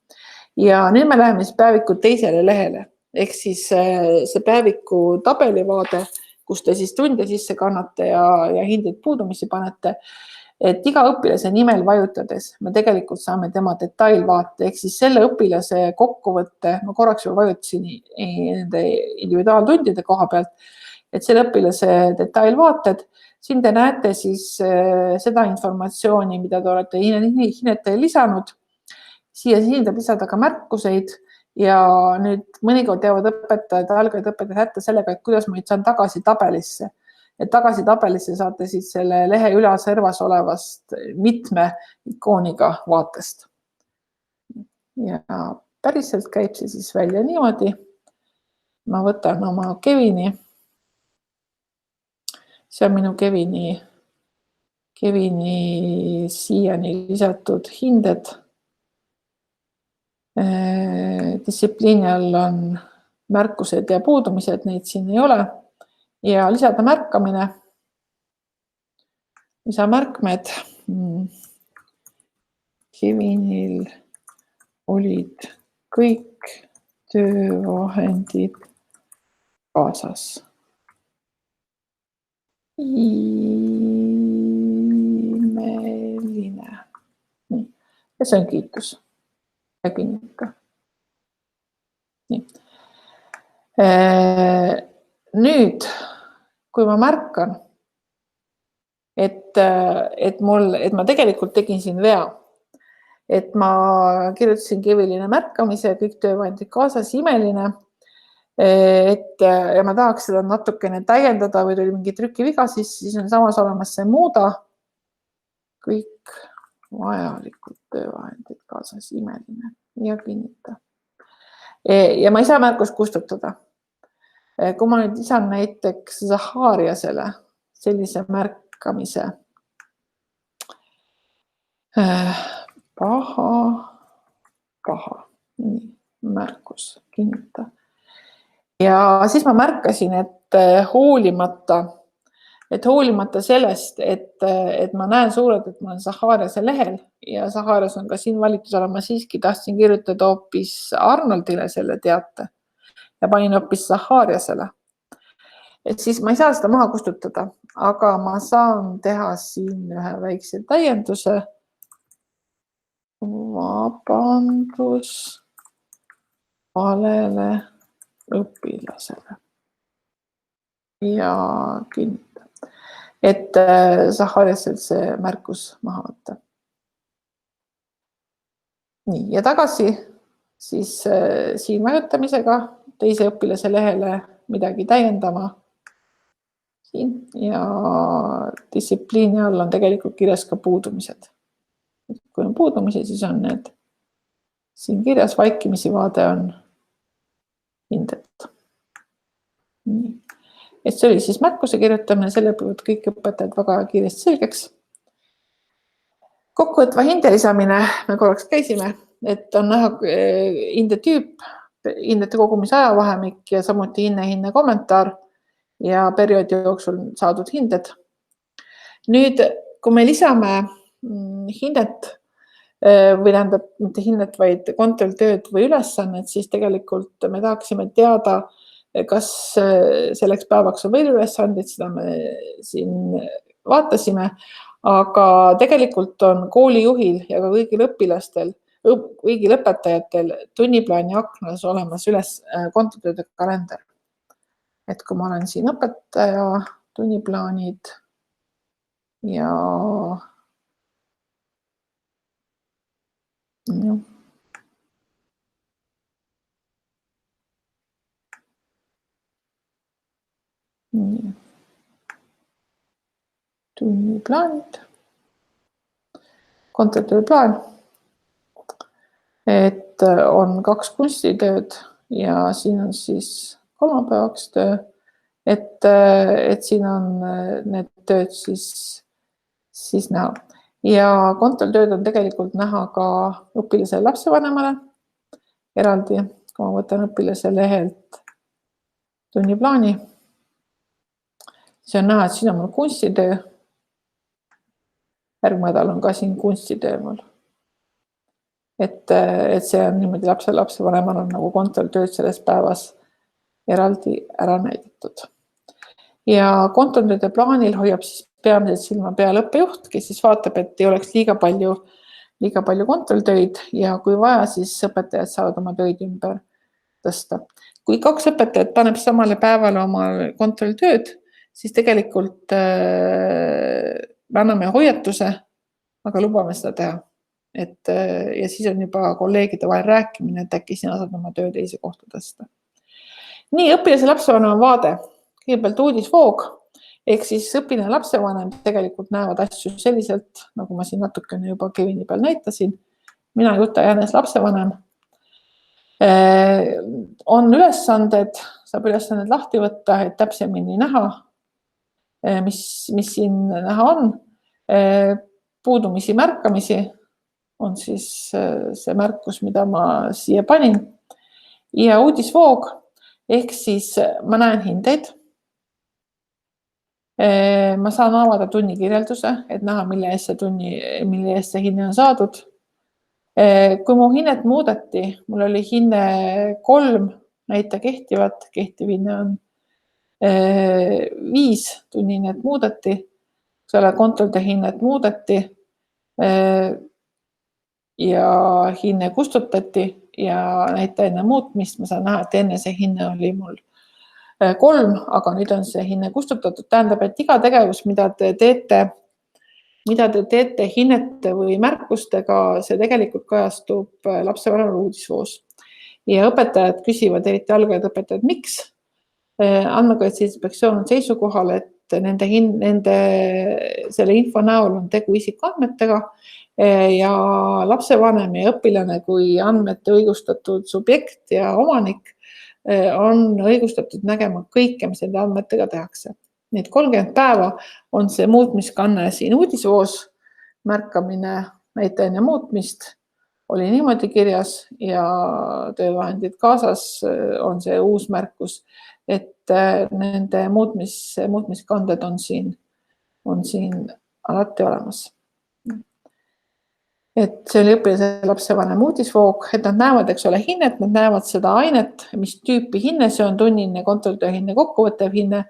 Ja nüüd me läheme siis päeviku teisele lehele, ehk siis see päeviku tabelivaade, kus te siis tunde sisse kannate ja hindeid puudumisi panete. et iga õpilase nimel vajutades me tegelikult saame tema detailvaate, ehk siis selle õpilase kokkuvõtte, ma korraks juba vajutasin nende individuaaltundide koha pealt, et selle õpilase detailvaated, siin te näete siis seda informatsiooni, mida te olete hinnetele lisanud. Siia hindab lisada ka märkuseid ja nüüd mõnikord jäävad õpetajad, algajad õpetajad hätta sellega, et kuidas ma nüüd saan tagasi tabelisse. Et tagasi tabelisse saate siis selle lehe ülaservas olevast mitme ikooniga vaatest. Ja päriselt käib see siis välja niimoodi. Ma võtan oma Kevini. See on minu Kevini siiani lisatud hinded. Distsipliini all on märkused ja puudumised, neid siin ei ole. Ja lisada märkamine. Lisamärkmed. Kevinil olid kõik töövahendid kaasas. Imeline. Ja see on kiitus. Ja kinnita. Nii. Nüüd, kui ma märkan, et ma tegelikult tegin siin vea, et ma kirjutasin Kevinile märkamise, kõik töövahendid kaasas, imeline, ja ma tahaks seda natukene täiendada või tuli mingi trükiviga, siis on samas olemas see muuda. Kõik vajalikud töövahendid kaasas, imeline ja kinnita. Ja ma ei saa märkust kustutada. Kui ma nüüd lisan näiteks Zahariasele sellise märkamise. Paha. Nii, märkus, kinnita. Ja siis ma märkasin, et hoolimata sellest, et ma näen suurelt, et ma olen Zahariase lehel ja Zaharias on ka siin valitus olema, siiski tahtsin kirjutada hoopis Arnoldile selle teate ja panin hoopis Zahariasele. Et siis ma ei saa seda maha kustutada, aga ma saan teha siin ühe väikse täienduse. Vabandus valele õpilasele. Ja kinnita. Et Zahariaselt see märkus maha võtta. Nii, ja tagasi siis siin vajutamisega teise õpilase lehele midagi täiendama. Siin ja distsipliini all on tegelikult kirjas ka puudumised. Kui on puudumised, siis on need siin kirjas, vaikimisi vaade on hindet. Nii. Et see oli siis märkuse kirjutamine, selle õpivad kõik õpetajad väga kiiresti selgeks. Kokkuvõtva hinde lisamine, me korraks käisime, et on näha hinde tüüp, hindete kogumise ajavahemik ja samuti hinne kommentaar ja perioodi jooksul saadud hinded. Nüüd, kui me lisame hinnet või tähendab mitte hinnet, vaid kontrolltööd või ülesannet, siis tegelikult me tahaksime teada, kas selleks päevaks on veel ülesanded, seda me siin vaatasime, aga tegelikult on koolijuhil ja ka kõigil õpilastel, kõigil õpetajatel tunniplaani aknas olemas üles kontrolltööde kalender. Et kui ma olen siin õpetaja tunniplaanid ja tunniplaanid, kontrolltööplaan, et on 2 kunstitööd ja siin on siis kolmapäevaks töö, et siin on need tööd siis näha. Ja kontrolltööd on tegelikult näha ka õpilase lapsevanemale eraldi, kui ma võtan õpilase lehelt tunniplaani. See on näha, et siin on mul kunstitöö. Järgmine nädal on ka siin kunstitöö mul. Et see on niimoodi lapsevanemal on nagu kontrolltööd selles päevas eraldi ära näidatud. Ja kontrolltööde plaanil hoiab siis peamiselt silma peal õppejuht, kes siis vaatab, et ei oleks liiga palju kontrolltöid ja kui vaja, siis õpetajad saavad oma töid ümber tõsta. Kui 2 õpetajat paneb samale päevale oma kontrolltööd, siis tegelikult me anname hoiatuse, aga lubame seda teha. Ja siis on juba kolleegide vahel rääkimine, et äkki sina saad oma töö teise kohta tõsta. Nii, õpilase lapsevanema vaade. Kõigepealt uudisvoog, ehk siis õpilane lapsevanem tegelikult näevad asju selliselt, nagu ma siin natukene juba Kevini peal näitasin. Mina Juta Jänes lapsevanem. On ülesanded, saab ülesanded lahti võtta, et täpsemini näha, mis siin näha on. Puudumisi märkamisi on siis see märkus, mida ma siia panin. Ja uudisvoog, ehk siis ma näen hindeid. Ma saan avada tunnikirjelduse, et näha, mille eest see hinne on saadud. Kui mu hinnet muudeti, mul oli hinne 3 näite kehtivat, kehtiv hinne on 5 tunnihinnet muudeti, selle kontrollide hinnet muudeti ja hinne kustutati ja näite enne muutmist ma saan näha, et enne see hinne oli mul 3, aga nüüd on see hinne kustutatud. Tähendab, et iga tegevus, mida te teete hinnete või märkustega, see tegelikult kajastub lapsevanemal uudisvoos. Ja õpetajad küsivad, eriti algajad õpetajad, miks? Andmekaitse Inspektsioon on seisukohal, et selle info näol on tegu isikuandmetega ja lapsevanem ja õpilane kui andmete õigustatud subjekt ja omanik on õigustatud nägema kõike, mis nende andmetega tehakse. Need 30 päeva on see muutmiskanne siin uudisvoos, märkamine näite enne muutmist oli niimoodi kirjas ja töövahendid kaasas on see uus märkus, et nende muutmiskanded on siin alati olemas. Et see oli õpilase lapsevanem uudisvoog, et nad näevad, eks ole, hinnet, nad näevad seda ainet, mis tüüpi hinne see on, tunnihinne, kontrolltöö hinne, kokkuvõttev hinne,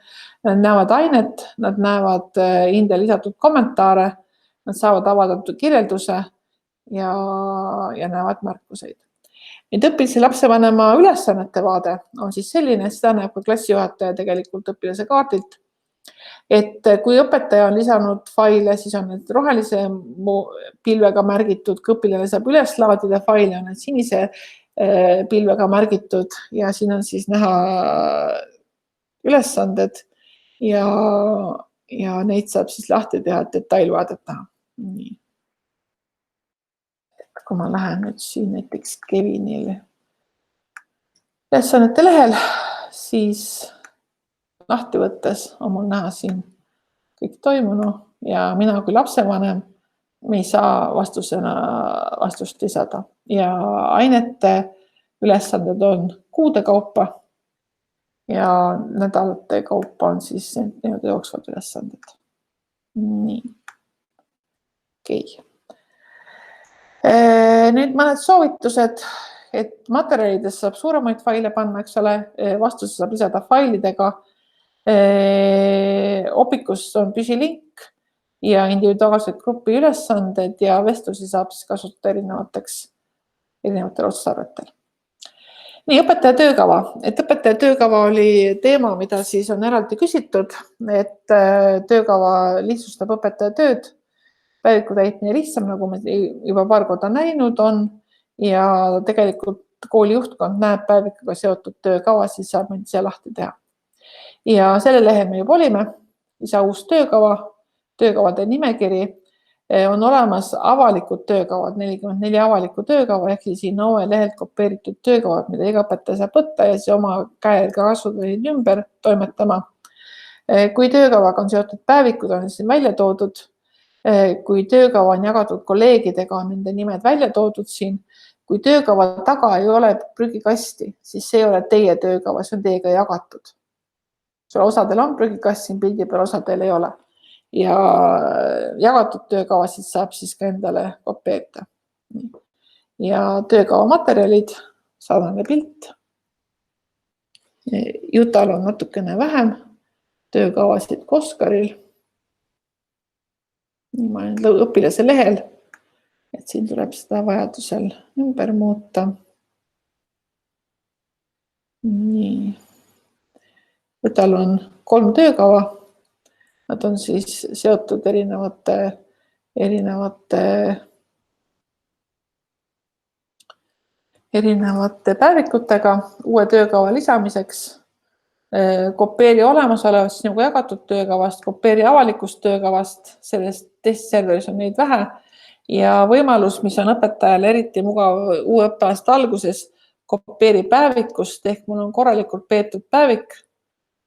nad näevad ainet, nad näevad hinde lisatud kommentaare, nad saavad avada kirjelduse ja näevad märkuseid. Nüüd õpilase lapsevanema ülesannete vaade on siis selline, seda näeb ka klassijuhataja tegelikult õpilase kaardilt. Et kui õpetaja on lisanud faile, siis on need rohelise pilvega märgitud, kui õpilane saab üles laadida faile, on need sinise pilvega märgitud ja siin on siis näha ülesanded ja neid saab siis lahti teha, et detailvaadet näha. Nii. Kui ma lähen nüüd siin näiteks Kevinil ülesannete lehel, siis lahti võttes on mul näha siin kõik toimunu ja mina kui lapsevanem me ei saa vastust lisada ja ainete ülesanded on kuude kaupa ja nädalate kaupa on siis need jooksvad ülesanded. Nii. Okei. Nüüd mõned soovitused, et materjalides saab suuremaid faile panna, eks ole, vastuse saab lisada failidega. Opikus on püsilink ja individuaalsed grupi ülesanded ja vestlusi saab siis kasutada erinevatel otstarvetel. Nii, õpetaja töökava. Et õpetaja töökava oli teema, mida siis on eraldi küsitud, et töökava lihtsustab õpetaja tööd, päeviku täitmine lihtsam, nagu me juba paar korda näinud on ja tegelikult kooli juhtkond näeb päevikuga seotud töökava, siis saab neid siia lahti teha. Ja selle lehel me juba olime, lisa uus töökava, töökavade nimekiri, on olemas avalikud töökavad, 44 avalikku töökava, ehk siis siin OE lehelt kopeeritud töökavad, mida iga õpetaja saab võtta ja siis oma käega asuda ümber toimetama. Kui töökavaga on seotud päevikud, on siin välja toodud. Kui töökava on jagatud kolleegidega, on nende nimed välja toodud siin. Kui töökava taga ei ole prügikasti, siis see ei ole teie töökava, see on teiega jagatud. Osadel on prügikast siin pildi peal, osadel ei ole. Ja jagatud töökavasid saab siis ka endale kopeerida. Ja töökava materjalid, sarnane pilt. Jutal on natukene vähem töökavasid kui Oskaril. nii ma olen õpilase lehel, et siin tuleb seda vajadusel ümber muuta. Nii. Tal on 3 töökava. Nad on siis seotud erinevate päevikutega uue töökava lisamiseks. Kopeeri olemasolevast sinuga jagatud töökavast, kopeeri avalikust töökavast, sellest testserveris on neid vähe ja võimalus, mis on õpetajale eriti mugav uue õppeaasta alguses, kopeeri päevikust ehk mul on korralikult peetud päevik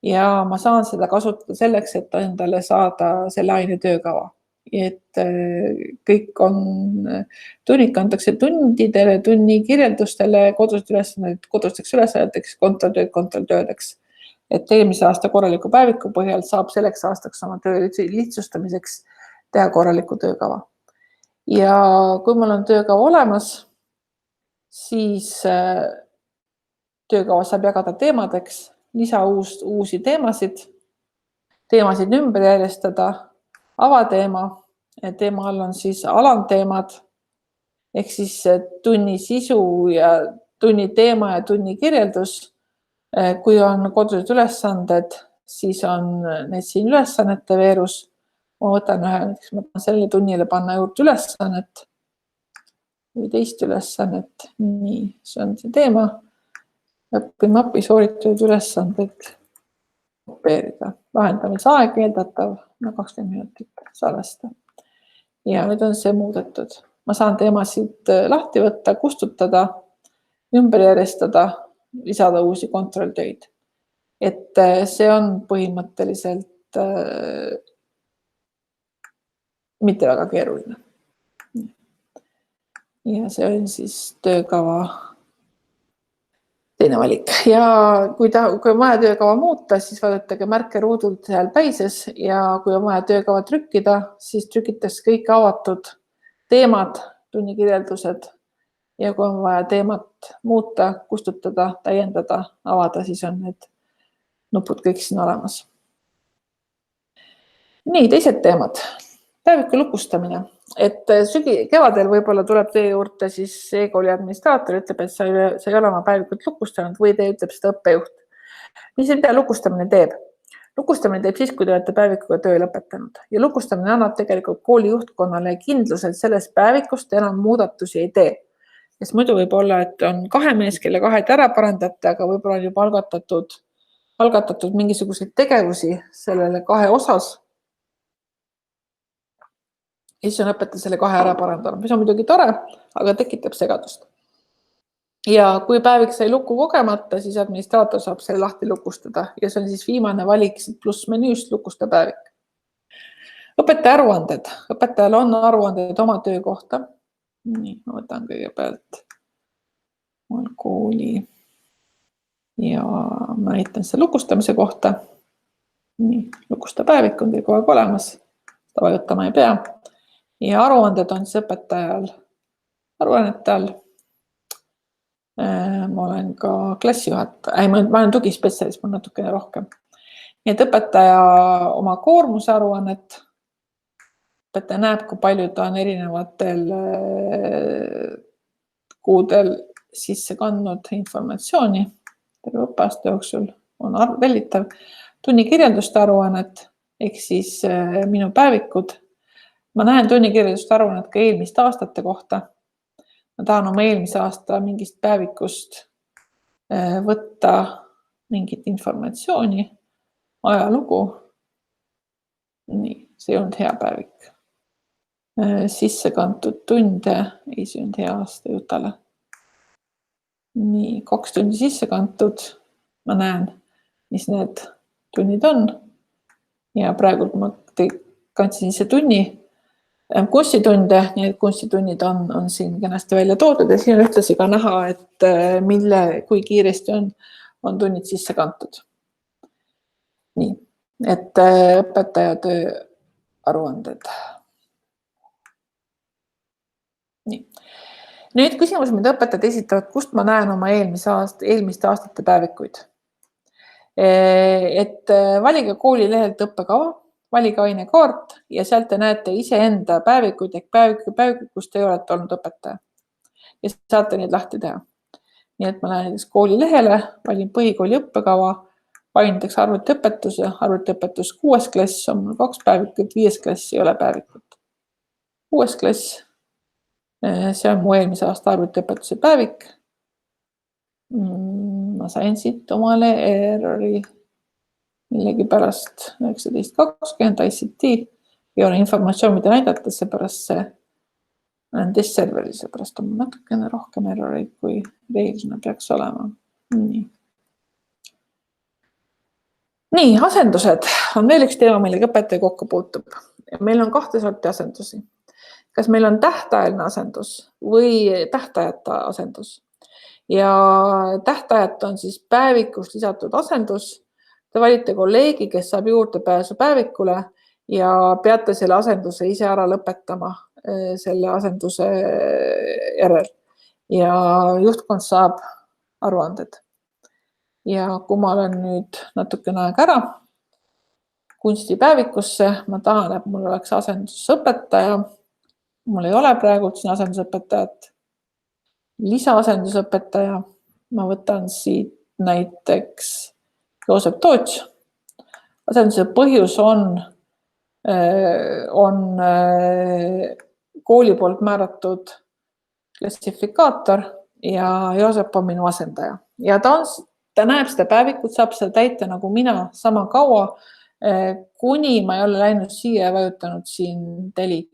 ja ma saan seda kasutada selleks, et endale saada selle aine töökava. Et kõik on, tunnik antakse tundidele, tunni kirjeldustele, kodusteks ülesanneteks, kontrolltöödeks. Et eelmise aasta korraliku päeviku põhjal saab selleks aastaks oma töö lihtsustamiseks teha korraliku töökava. Ja kui mul on töökava olemas, siis töökava saab jagada teemadeks, lisa uusi teemasid ümber järjestada, avateema, teema all on siis alamteemad, ehk siis tunni sisu ja tunni teema ja tunni kirjeldus. Kui on kodused ülesanded, siis on need siin ülesannete veerus. Ma võtan ühe, näiteks ma tahan sellele tunnile panna juurde ülesannet või teist ülesannet. Nii, see on see teema. Õpimapi sooritatud ülesanded kopeerida. Vahendamisaeg eeldatav 20 minutit salvesta. Ja nüüd on see muudetud. Ma saan teemasid lahti võtta, kustutada, ümber järjestada, lisada uusi kontrolltöid. Et see on põhimõtteliselt mitte väga keeruline. Ja see on siis töökava teine valik. Ja kui on vaja töökava muuta, siis vaadatage märke ruudult seal päises ja kui on vaja töökava trükkida, siis trükitakse kõik avatud teemad, tunnikirjeldused ja kui on vaja teemat muuta, kustutada, täiendada, avada, siis on need nupud kõik siin olemas. Nii, teised teemad. Päeviku lukustamine. Et kevadel võib-olla tuleb teie juurde siis e-kooli administraator, ütleb, et sa ei ole oma päevikut lukustanud või te ütleb seda õppejuht. Mis mida lukustamine teeb? Lukustamine teeb siis, kui te olete päevikuga töö lõpetanud ja lukustamine annab tegelikult kooli juhtkonnale kindlusel selles päevikust enam muudatusi ei tee. Kes muidu võib olla, et on 2 mees, kelle 2 ära parandate, aga võib-olla on juba algatatud mingisuguseid tegevusi sellele 2 osas. Ja siis on õpetaja selle 2 ära parandanud, mis on muidugi tore, aga tekitab segadust. Ja kui päevik sai lukku kogemata, siis administraator saab selle lahti lukustada ja see on siis viimane valik pluss menüüst lukusta päevik. Õpetaja aruanded. Õpetajal on aruanded oma töö kohta. Nii, ma võtan kõigepealt kooli ja ma näitan selle lukustamise kohta. Nii, lukusta päevik on teil kogu aeg olemas, seda vajutama ei pea. Ja aruanded on siis õpetajal aruannete all. Ma olen ka klassijuhataja, ma olen tugispetsialist, mul natukene rohkem. Nii et õpetaja oma koormuse aruannet, õpetaja näeb, kui palju ta on erinevatel kuudel sisse kandnud informatsiooni terve õppeaasta jooksul, on välditav. Tunnikirjelduste aruannet, ehk siis minu päevikud. Ma näen tunnikirjelduste aruannet ka eelmiste aastate kohta. Ma tahan oma eelmise aasta mingist päevikust võtta mingit informatsiooni, ajalugu. Nii, see ei olnud hea päevik. Sisse kantud tunde, ei see olnud hea aasta jutale. Nii, 2 tundi sisse kantud. Ma näen, mis need tunnid on. Ja praegu ma kandsin sisse tunni. Kunstitunde, nii et kunstitunnid on siin kenasti välja toodud ja siin on ühtlasi ka näha, et kui kiiresti on tunnid sisse kantud. Nii, et õpetaja töö aruanded. Nii. Nüüd küsimus, mida õpetajad esitavad, kust ma näen oma eelmiste aastate päevikuid. Et valige kooli lehelt õppekava, valige ainekaart ja sealt te näete iseenda päevikuid ehk päevikud, kus te olete olnud õpetaja. Ja saate neid lahti teha. Nii et ma lähen näiteks koolilehele, valin põhikooli õppekava, valin näiteks arvutiõpetus 6. klass on mul 2 päevikut, 5. klass ei ole päevikut. 6. klass, see on mu eelmise aasta arvutiõpetuse päevik. Ma sain siit omale errori millegi pärast 19.20 ICT ei ole informatsioon, mida näidata, seepärast see on testserveri, seepärast on natukene rohkem erroreid, kui reeglina peaks olema. Nii, asendused on veel üks teema, millega õpetaja kokku puutub. Meil on 2 sorti asendusi. Kas meil on tähtajaline asendus või tähtajata asendus? Ja tähtajat on siis päevikus lisatud asendus. Te valite kolleegi, kes saab juurdepääsu päevikule ja peate selle asenduse ise ära lõpetama selle asenduse järel. Ja juhtkond saab aruanded. Ja kui ma olen nüüd natukene aeg ära kunstipäevikusse, ma tahan, et mul oleks asendusõpetaja. Mul ei ole praegu siin asendusõpetajat. Lisaasendusõpetaja. Ma võtan siit näiteks Joosep Toots. Asenduse põhjus on kooli poolt määratud klassifikaator ja Joosep on minu asendaja. Ja ta näeb seda päevikut, saab seda täita nagu mina sama kaua, kuni ma ei ole läinud siia ja vajutanud siin delete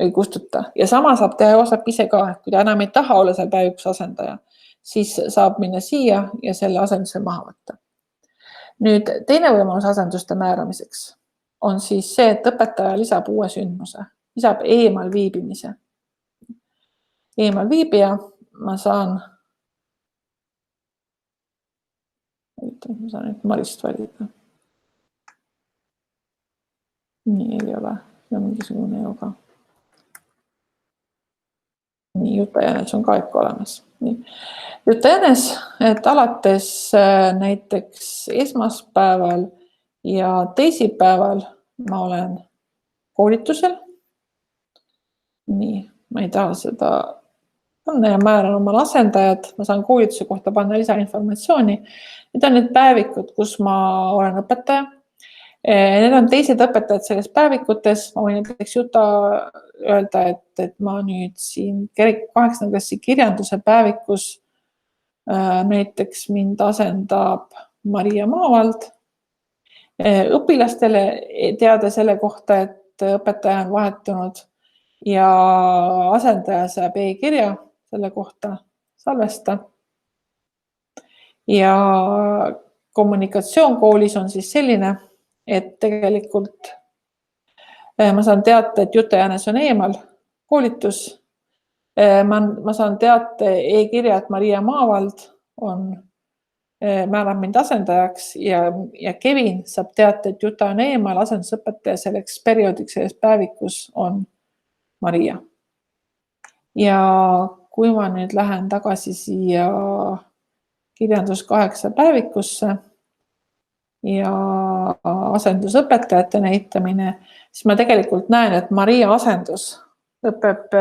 või kustuta. Ja sama saab teha Joosep ise ka, kui ta enam ei taha olla seal päevikus asendaja, siis saab minna siia ja selle asenduse maha võtta. Nüüd teine võimalus asenduste määramiseks on siis see, et õpetaja lisab uue sündmuse, lisab eemal viibimise. Eemal viibija ma saan nüüd Marist valida. Nii ei ole, see on mingisugune joga. Nii, Juta Jänes on ka ikka olemas. Juta Jänes, et alates näiteks esmaspäeval ja teisipäeval ma olen koolitusel. Nii, ma ei taha seda panna ja määran omal asendajad. Ma saan koolituse kohta panna lisainformatsiooni. Need on need päevikud, kus ma olen õpetaja. Need on teised õpetajad selles päevikutes. Ma võin näiteks Juta öelda, et ma nüüd siin 8. klassi kirjanduse päevikus näiteks mind asendab Maria Maavald. Õpilastele teada selle kohta, et õpetaja on vahetunud ja asendaja saab e-kirja selle kohta salvesta. Ja kommunikatsioon koolis on siis selline, et tegelikult ma saan teate, et Juta Jänes on eemal koolitus. Ma saan teate e-kirja, et Maria Maavald määrab mind asendajaks ja Kevin saab teate, et Juta on eemal, asendusõpetaja selleks perioodiks selles päevikus on Maria. Ja kui ma nüüd lähen tagasi siia kirjandus 8 päevikusse ja asendusõpetajate näitamine, siis ma tegelikult näen, et Maria asendus lõpeb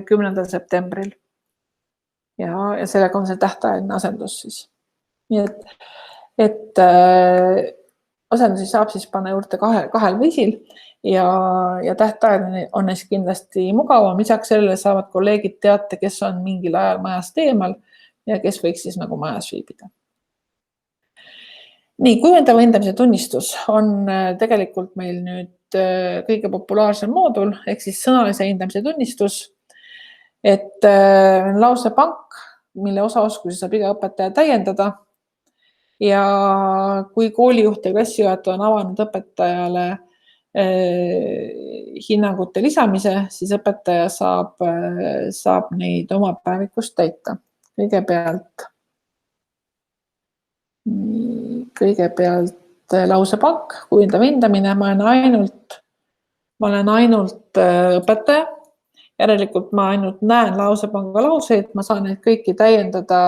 10. septembril. Ja sellega on see tähtajaline asendus siis. Nii et asendusi saab siis panna juurde kahel viisil ja tähtajaline on neist kindlasti mugavam. Lisaks sellele saavad kolleegid teate, kes on mingil ajal majast eemal ja kes võiks siis nagu majas viibida. Nii, kujundava hindamise tunnistus on tegelikult meil nüüd kõige populaarsem moodul, ehk siis sõnalise hindamise tunnistus, et lausepank, mille osaoskusi saab iga õpetaja täiendada. Ja kui koolijuht ja klassijuhataja on avanud õpetajale hinnangute lisamise, siis õpetaja saab neid oma päevikust täita. Kõigepealt lausepank, kujundav hindamine, ma olen ainult õpetaja. Järelikult ma ainult näen lausepanga lauseid, ma saan neid kõiki täiendada,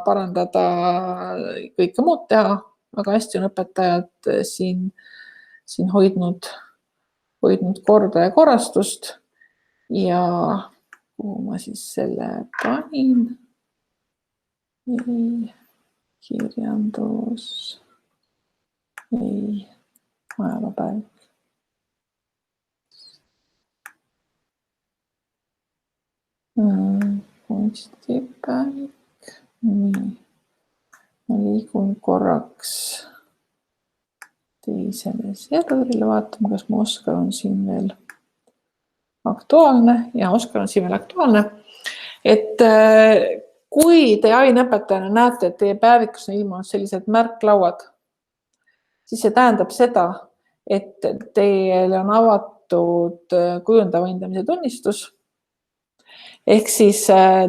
parandada, kõike muud teha. Väga hästi on õpetajad siin siin hoidnud korda ja korrastust ja kuhu ma siis selle panin. Kirjandus, ajaloopäev. Kunstipäevik. Nii. Ma liigun korraks teisele serverile, vaatame, kas mu Oskar on siin veel aktuaalne ja Oskar on siin veel aktuaalne. Et kui te aineõpetajana näete, et teie päevikus on ilmunud sellised märklauad, siis see tähendab seda, et teile on avatud kujundava hindamise tunnistus. Ehk siis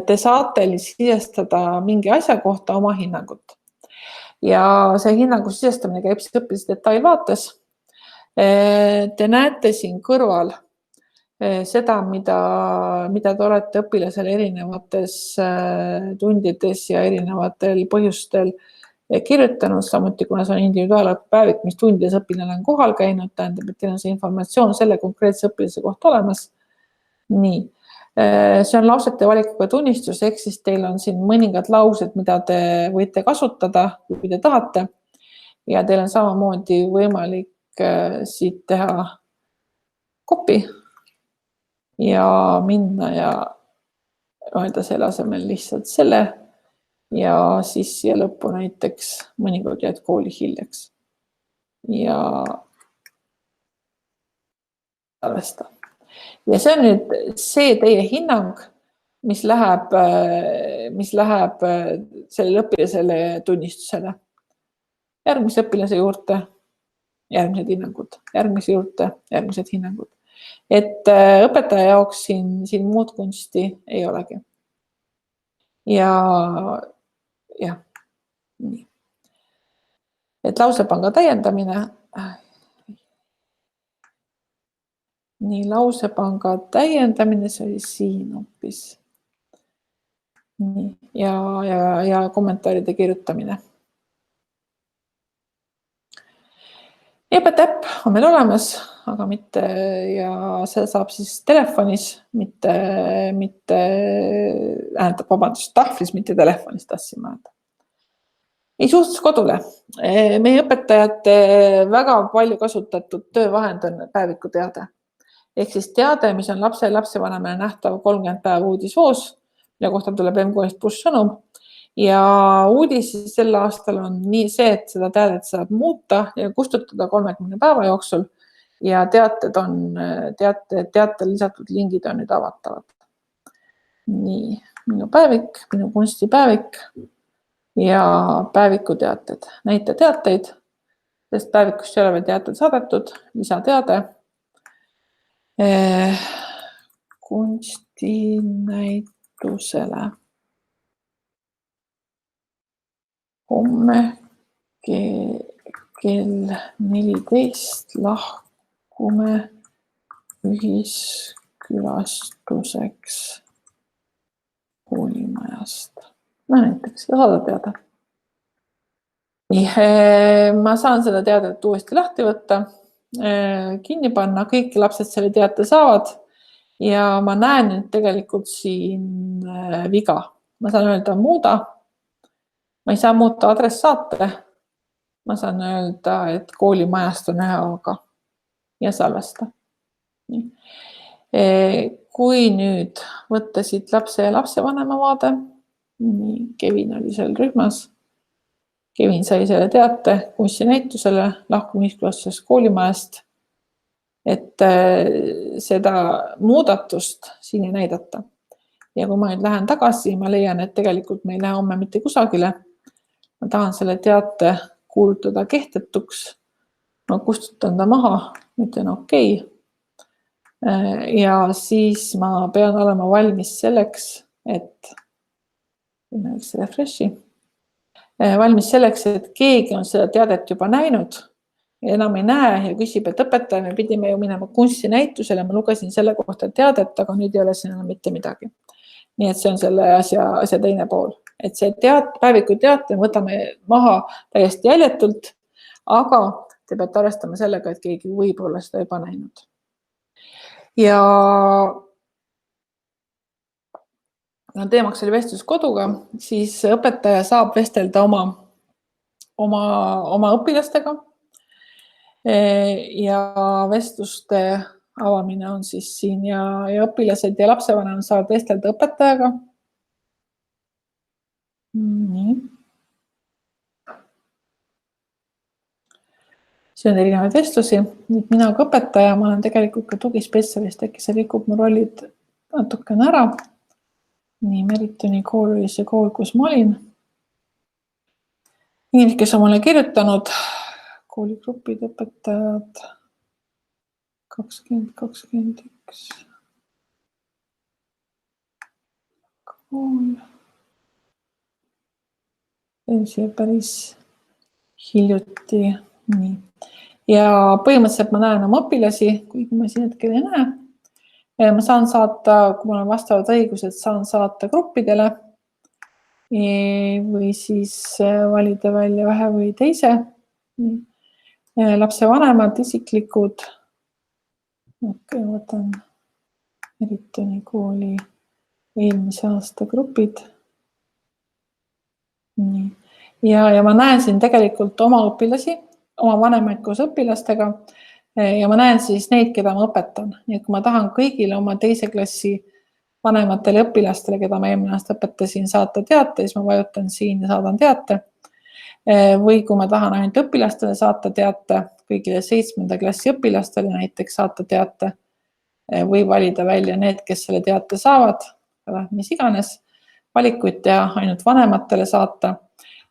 te saate sisestada mingi asja kohta oma hinnangut. Ja see hinnangu sisestamine käib siis õpilase detailvaates. Te näete siin kõrval seda, mida te olete õpilasele erinevates tundides ja erinevatel põhjustel kirjutanud, samuti kuna see on individuaalõppepäevik, mis tundides õpilane on kohal käinud, tähendab, et teil on see informatsioon selle konkreetse õpilase kohta olemas. Nii. See on lausete valikuga tunnistus, ehk siis teil on siin mõningad laused, mida te võite kasutada, kui te tahate. Ja teil on samamoodi võimalik siit teha kopi ja minna ja öelda selle asemel lihtsalt selle ja siis siia lõppu näiteks mõnikord jääd kooli hiljaks ja arvesta. Ja see on nüüd see teie hinnang, mis läheb sellele õpilasele tunnistusele. Järgmise õpilase juurde, järgmised hinnangud, järgmise juurde, järgmised hinnangud. Et õpetaja jaoks siin muud kunsti ei olegi. Ja nii. Et lausepanga täiendamine. Nii, lausepanga täiendamine, see oli siin hoopis. Nii, ja kommentaaride kirjutamine. EPT-äpp on meil olemas, aga mitte, ja see saab siis telefonis, tahvlis, mitte telefonis, tahtsin mõelda. Suhtes kodule. Meie õpetajate väga palju kasutatud töövahend on päeviku teade. Ehk siis teade, mis on lapsevanemale nähtav 30 päeva uudisvoos, mille kohta tuleb M-koolist push-sõnum. Ja uudis sel aastal on nii see, et seda teadet saab muuta ja kustutada 30 päeva jooksul ja teate lisatud lingid on nüüd avatavad. Nii, minu päevik, minu kunstipäevik ja päeviku teated. Näite teateid, sest päevikust ei ole veel teated saadetud, lisateade. Kunstinäitusele. Homme kell 14 lahkume ühiskülastuseks koolimajast. Näiteks saada teada. Nii, ma saan seda teadet uuesti lahti võtta. Kinni panna, kõik lapsed selle teate saavad ja ma näen nüüd tegelikult siin viga. Ma saan öelda muuda, ma ei saa muuta adressaate, ma saan öelda, et koolimajast on ühe A-ga ja salvesta. Kui nüüd võtta siit lapse ja lapsevanema vaade, Kevin oli seal rühmas, Kevin sai selle teate kunstinäitusele lahkumiskülastuseks koolimajast, et seda muudatust siin ei näidata. Ja kui ma nüüd lähen tagasi, ma leian, et tegelikult me ei lähe homme mitte kusagile. Ma tahan selle teate kuulutada kehtetuks. Ma kustutan ta maha, ütlen okei. Ja siis ma pean olema valmis selleks, et refreshi. Valmis selleks, et keegi on seda teadet juba näinud ja enam ei näe ja küsib, et õpetaja, me pidime ju minema kunstinäitusele, ma lugesin selle kohta teadet, aga nüüd ei ole siin enam mitte midagi. Nii et see on selle asja teine pool. Et see päeviku teate võtame maha täiesti jäljetult, aga te peate arvestama sellega, et keegi võib olla seda juba näinud. Ja teemaks oli vestlus koduga, siis õpetaja saab vestelda oma õpilastega. Ja vestluste avamine on siis siin ja õpilased ja lapsevanemad saavad vestelda õpetajaga. Nii. See on erinevaid vestlusi. Nüüd mina kui õpetaja, ma olen tegelikult ka tugispetsialist, äkki see rikub mu rollid natukene ära. Nii, Meritoni kool oli see kool, kus ma olin. Inimesed, kes on mulle kirjutanud, kooligrupid, õpetajad, 2021. Kool. See päris hiljuti. Nii. Ja põhimõtteliselt ma näen oma õpilasi, kuigi ma siin hetkel ei näe. Ma saan saata, kui mul on vastavad õigused, saan saata gruppidele või siis valida välja ühe või teise. Lapsevanemad, isiklikud. Okay, võtan Meritoni kooli eelmise aasta grupid. Nii. Ja ma näen siin tegelikult oma õpilasi, oma vanemaid koos õpilastega ja ma näen siis neid, keda ma õpetan. Nii et kui ma tahan kõigile oma teise klassi vanematele õpilastele, keda ma eelmine aasta õpetasin, saata teate, siis ma vajutan siin ja saadan teate. Või kui ma tahan ainult õpilastele saata teate, kõigile 7. klassi õpilastele näiteks saata teate või valida välja need, kes selle teate saavad, mis iganes, valikuid teha ainult vanematele saata,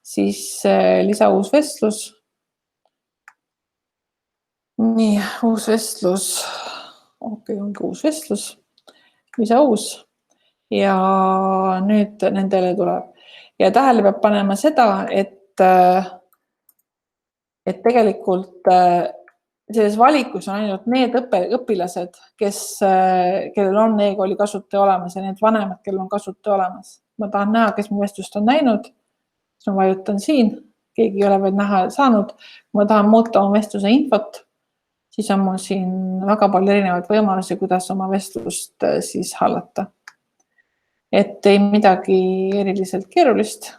siis lisa uus vestlus. Nii, uus vestlus. Okei, ongi uus vestlus. Lisa uus. Ja nüüd nendele tuleb. Ja tähele peab panema seda, et tegelikult selles valikus on ainult need õpilased, kellel on e-kooli kasutaja olemas ja need vanemad, kellel on kasutaja olemas. Ma tahan näha, kes mu vestlust on näinud. Siis ma vajutan siin. Keegi ei ole veel näha saanud. Kui ma tahan muuta oma vestluse infot, siis on mul siin väga palju erinevaid võimalusi, kuidas oma vestlust siis hallata. Et ei midagi eriliselt keerulist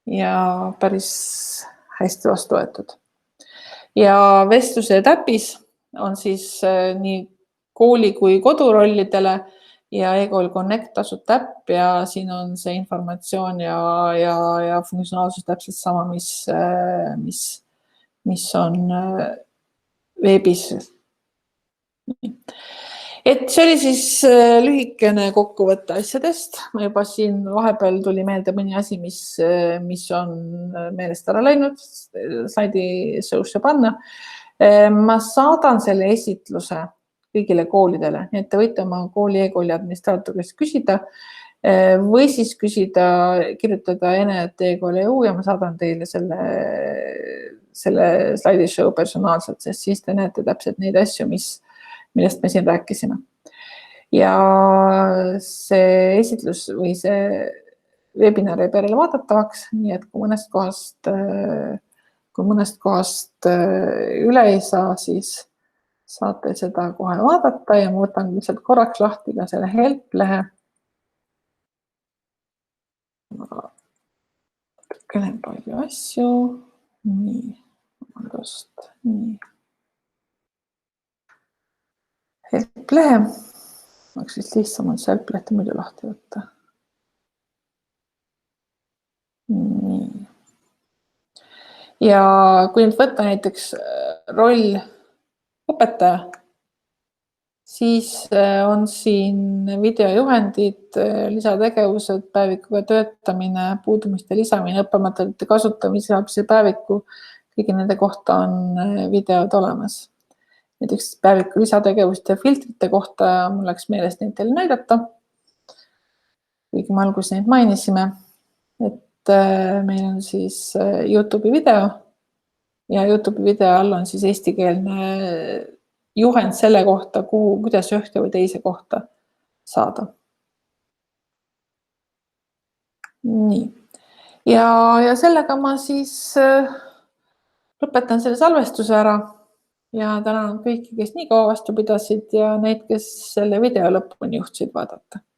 ja päris hästi vastu võetud. Ja vestluse täpis on siis nii kooli kui kodurollidele ja e-kool Connect tasuta äpp ja siin on see informatsioon ja funktsionaalsus täpselt sama, mis on veebis. Et see oli siis lühikene kokkuvõtte asjadest. Ma juba siin vahepeal tuli meelde mõni asi, mis on meelest ära läinud, slaidi sõusse panna. Ma saadan selle esitluse kõigile koolidele, nii et te võite oma kooli e-kooli administraatorist küsida või siis küsida, kirjutada ene.e-kool.eu ja ma saadan teile selle slaidishow personaalselt, sest siis te näete täpselt neid asju, millest me siin rääkisime. Ja see esitlus või see webinar jääb järele vaadatavaks, nii et kui mõnest kohast üle ei saa, siis saate seda kohe vaadata ja ma võtan lihtsalt korraks lahti ka selle help-lehe. Kõnen palju asju. Nii, nii. Help-lehe. Oleks vist lihtsam on see help-lehte muidu lahti võtta. Nii. Ja kui nüüd võtta näiteks roll õpetaja, siis on siin videojuhendid, lisategevused, päevikuga töötamine, puudumiste lisamine, õppematerjalide kasutamise päeviku, kõigi nende kohta on videod olemas. Näiteks päeviku lisategevuste ja filtrite kohta mul läks meelest neid teile näidata. Kuigi me alguses neid mainisime, et meil on siis YouTube'i video ja YouTube'i video all on siis eestikeelne juhend selle kohta, kuidas ühte või teise kohta saada. Nii. Ja sellega ma siis lõpetan selle salvestuse ära ja tänan kõiki, kes nii kaua vastu pidasid ja neid, kes selle video lõpuni juhtusid vaadata.